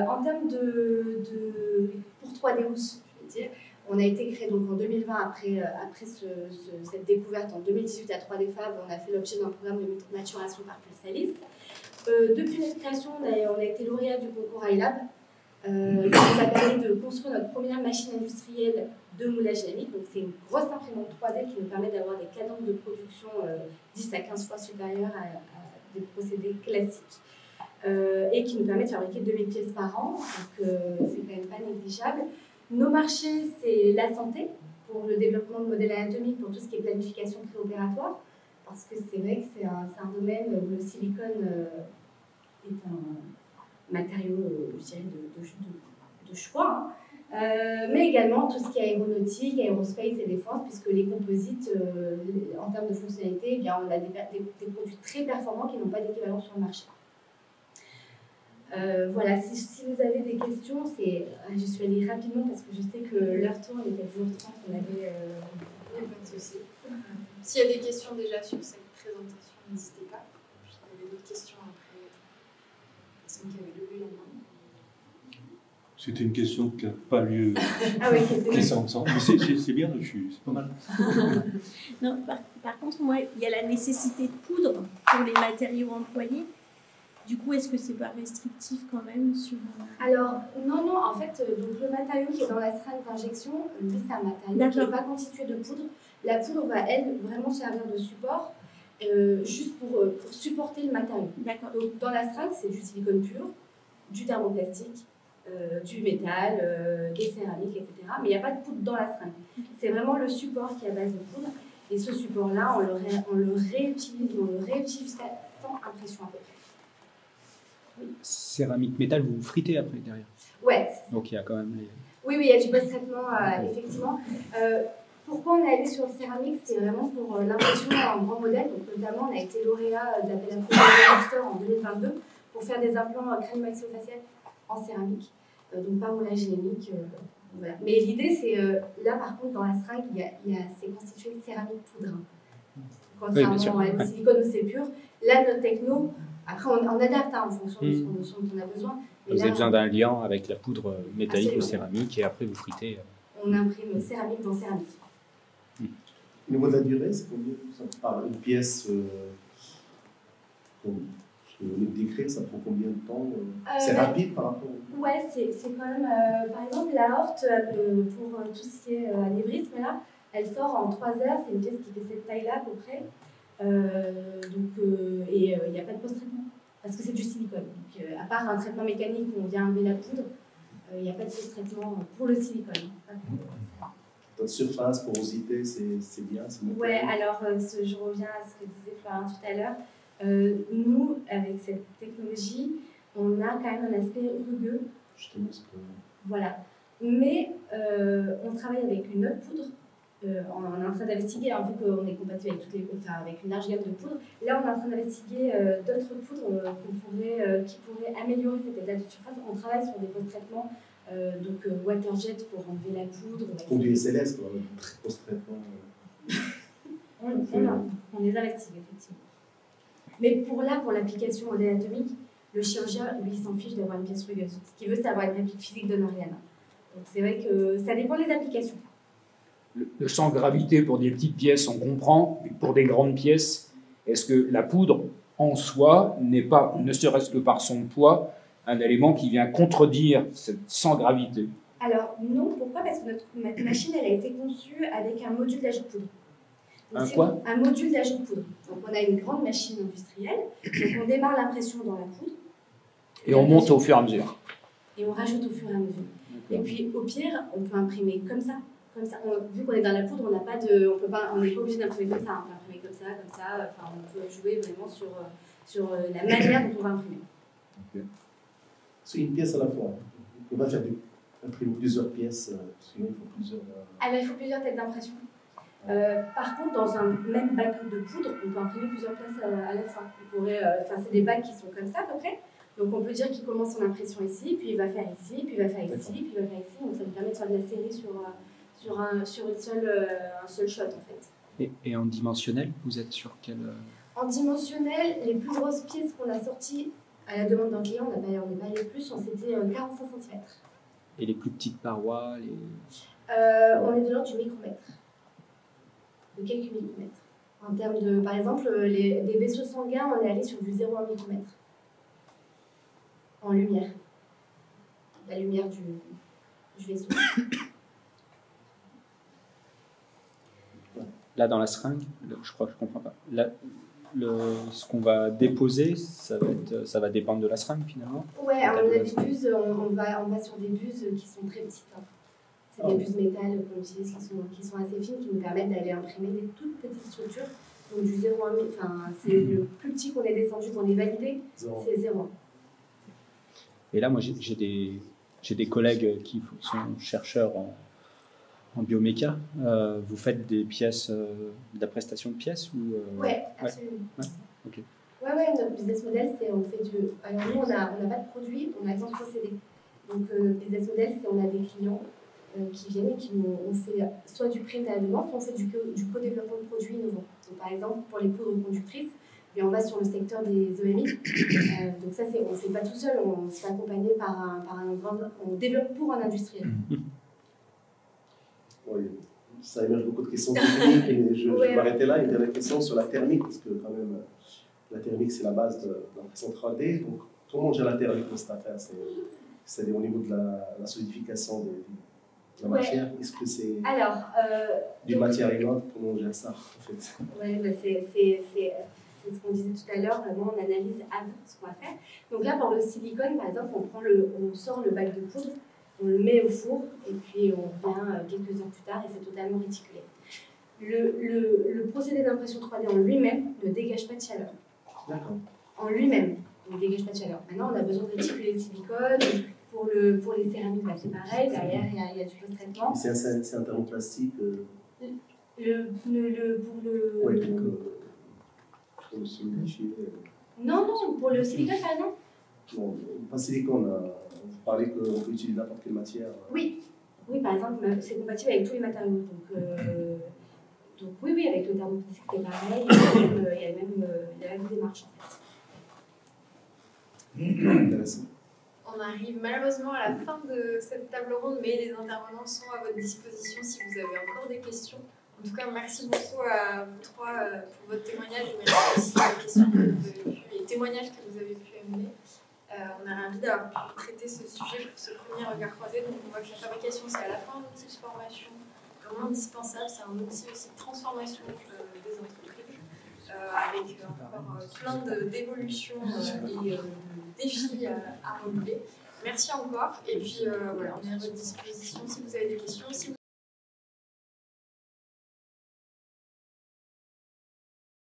En termes pour 3D House, je veux dire, on a été créé donc en 2020 après cette découverte. En 2018 à 3D Fab, on a fait l'objet d'un programme de maturation par Pulsalis. Depuis notre création, on a été lauréat du concours iLab, qui nous a permis de construire notre première machine industrielle de moulage dynamique. Donc c'est une grosse imprimante 3D qui nous permet d'avoir des cadences de production 10 à 15 fois supérieures à des procédés classiques. Et qui nous permet de fabriquer 2000 pièces par an, donc c'est quand même pas négligeable. Nos marchés, c'est la santé, pour le développement de modèles anatomiques, pour tout ce qui est planification préopératoire, parce que c'est vrai que c'est un domaine où le silicone est un matériau, je dirais, de choix, hein. Mais également tout ce qui est aéronautique, aérospace et défense, puisque les composites, en termes de fonctionnalité, eh bien, on a des produits très performants qui n'ont pas d'équivalent sur le marché. Voilà, si vous avez des questions, je suis allée rapidement parce que je sais que l'heure tourne, il était 12h30, on avait... Il n'y a pas de souci. S'il y a des questions déjà sur cette présentation, n'hésitez pas. Puis il y avait d'autres questions après la personne qui avait levé la main. C'était une question qui n'a pas lieu. Ah oui, mais c'est bien, c'est pas mal. Non, par contre, moi, il y a la nécessité de poudre pour les matériaux employés. Du coup, est-ce que c'est pas restrictif quand même sur... Alors, non, en fait, donc le matériau qui est dans la seringue d'injection, lui, c'est un matériau qui n'est pas constitué de poudre. La poudre va, elle, vraiment servir de support, juste pour supporter le matériau. Donc, dans la seringue, c'est du silicone pur, du thermoplastique, du métal, des céramiques, etc. Mais il n'y a pas de poudre dans la seringue. C'est vraiment le support qui est à base de poudre. Et ce support-là, on le réutilise jusqu'à 100 impressions à peu près. Céramique métal, vous fritez après derrière. Ouais. Donc il y a quand même les... Oui, il y a du post-traitement, effectivement. Pourquoi on est allé sur le céramique? C'est vraiment pour l'impression en grand modèle. Donc, notamment, on a été lauréat d'appel à projet en 2022 pour faire des implants crânio-maxillofacial en céramique. Donc pas moulage dynamique. Voilà. Mais l'idée, c'est là, par contre, dans la seringue, c'est constitué de céramique poudre. Contrairement à silicone où c'est pur. Là, notre techno... Après, on adapte en fonction de ce dont on a besoin. Mais vous avez besoin d'un liant avec la poudre métallique ou céramique et après vous fritez. On imprime céramique dans céramique. Au niveau de la durée, c'est combien ça parle une pièce le décret, ça prend combien de temps? C'est rapide par rapport au... Ouais, c'est quand même... par exemple, la horte, pour tout ce qui est anévrisme, là, elle sort en 3 heures. C'est une pièce qui fait cette taille-là à peu près. Et il n'y a pas de post-traitement parce que c'est du silicone. Donc, à part un traitement mécanique où on vient enlever la poudre, il n'y a pas de post-traitement pour le silicone. Votre surface, porosité, c'est bien? Ouais, alors je reviens à ce que disait Florent tout à l'heure. Nous, avec cette technologie, on a quand même un aspect rugueux. Justement, c'est que... Voilà. Mais on travaille avec une autre poudre. On est en train d'investiguer, vu qu'on est compatible avec avec une large gamme de poudres. Là, on est en train d'investiguer d'autres poudres qui pourraient améliorer cet état de surface. On travaille sur des post-traitements, donc waterjet pour enlever la poudre. Pour du SLS, quoi, post-traitement. On les investigue, effectivement. Mais pour l'application modèle atomique, Le chirurgien, lui, il s'en fiche d'avoir une pièce rugueuse. Ce qu'il veut, c'est avoir une réplique physique de Marianne. Donc c'est vrai que ça dépend des applications. Le champ de gravité pour des petites pièces, on comprend, mais pour des grandes pièces, est-ce que la poudre en soi n'est pas, ne serait-ce que par son poids, un élément qui vient contredire cette sans gravité? Alors non, pourquoi? Parce que notre machine, elle a été conçue avec un module d'ajout de poudre. Donc, Un quoi? Un module d'ajout de poudre. Donc on a une grande machine industrielle, donc on démarre l'impression dans la poudre. Et on monte au fur et à mesure. Et on rajoute au fur et à mesure. Et puis au pire, on peut imprimer comme ça. Comme ça. Vu qu'on est dans la poudre, on n'a pas de, on n'est pas obligé d'imprimer comme ça. On peut imprimer comme ça. Enfin, on peut jouer vraiment sur la manière dont on va imprimer. Okay. C'est une pièce à la fois. On va faire imprimer plusieurs pièces. Il faut plusieurs. Il faut plusieurs têtes d'impression. Par contre, dans un même bac de poudre, on peut imprimer plusieurs places à la fois. C'est des bacs qui sont comme ça à peu près. Donc on peut dire qu'il commence son impression ici, puis il va faire ici, puis il va faire ici, puis il va faire ici. Donc ça lui permet de faire de la série sur un seul shot en fait. Et en dimensionnel, vous êtes sur quel... En dimensionnel, les plus grosses pièces qu'on a sorties à la demande d'un client, on n'est pas allé plus, c'était 45 cm. Et les plus petites parois on est de l'ordre du micromètre. De quelques millimètres. En termes de, par exemple, des vaisseaux sanguins, on est allé sur du 0,1 micromètre. En lumière. La lumière du vaisseau. Là, dans la seringue, je crois que je comprends pas. Là, ce qu'on va déposer, ça va dépendre de la seringue finalement. Ouais, on a des buses, on va sur des buses qui sont très petites. Hein. C'est des buses métal qu'on utilise qui sont assez fines, qui nous permettent d'aller imprimer des toutes petites structures. Donc du 0,1, c'est le plus petit qu'on ait descendu, qu'on ait validé, c'est 0,1. Et là, moi, j'ai des collègues qui sont chercheurs en bioméca. Vous faites des pièces, de la prestation de pièces ou Oui, absolument. Ouais. Okay. Ouais, notre business model, c'est on fait du... Alors nous, on n'a pas de produit, on a qu'un procédé. Donc notre business model, c'est on a des clients qui viennent et qui on fait soit du print à la demande, soit on fait du co-développement de produits innovants. Donc par exemple, pour les poudres conductrices, on va sur le secteur des EMI. Donc ça, on ne fait pas tout seul, on se fait accompagner par un grand... On développe pour un industriel. Oui, ça émerge beaucoup de questions techniques et je vais m'arrêter là. Une dernière question sur la thermique, parce que quand même, la thermique, c'est la base de l'impression 3D. Donc, comment on gère la thermique dans cette affaire? C'est au niveau de la solidification de la matière. Est-ce que c'est d'une matière à une autre? Comment on gère ça, en fait? Oui, c'est ce qu'on disait tout à l'heure, vraiment on analyse avant ce qu'on va faire. Donc là, pour le silicone, par exemple, on sort le bac de poudre, on le met au four, et puis on vient quelques heures plus tard, et c'est totalement réticulé. Le procédé d'impression 3D en lui-même ne dégage pas de chaleur. D'accord. En lui-même, il ne dégage pas de chaleur. Maintenant, on a besoin de réticuler le silicone. Pour les céramiques, c'est pareil, derrière, il y a du post-traitement. C'est un thermoplastique Non, pour le silicone par exemple. Non, pas silicone, vous parlez qu'on peut utiliser n'importe quelle matière. Oui, par exemple, c'est compatible avec tous les matériaux. Donc oui, avec le thermoplastique c'est pareil, il y a la même démarche en fait. Intéressant. On arrive malheureusement à la fin de cette table ronde, mais les intervenants sont à votre disposition si vous avez encore des questions. En tout cas, merci beaucoup à vous trois pour votre témoignage et merci aussi les questions que vous avez pu, les témoignages que vous avez pu amener. On est ravis d'avoir pu traiter ce sujet pour ce premier regard croisé. Donc on voit que la fabrication, c'est à la fois un outil de formation vraiment indispensable, c'est un outil aussi de transformation des entreprises, avec encore plein d'évolutions et de défis à relever. Merci encore, et puis voilà, on est à votre disposition si vous avez des questions.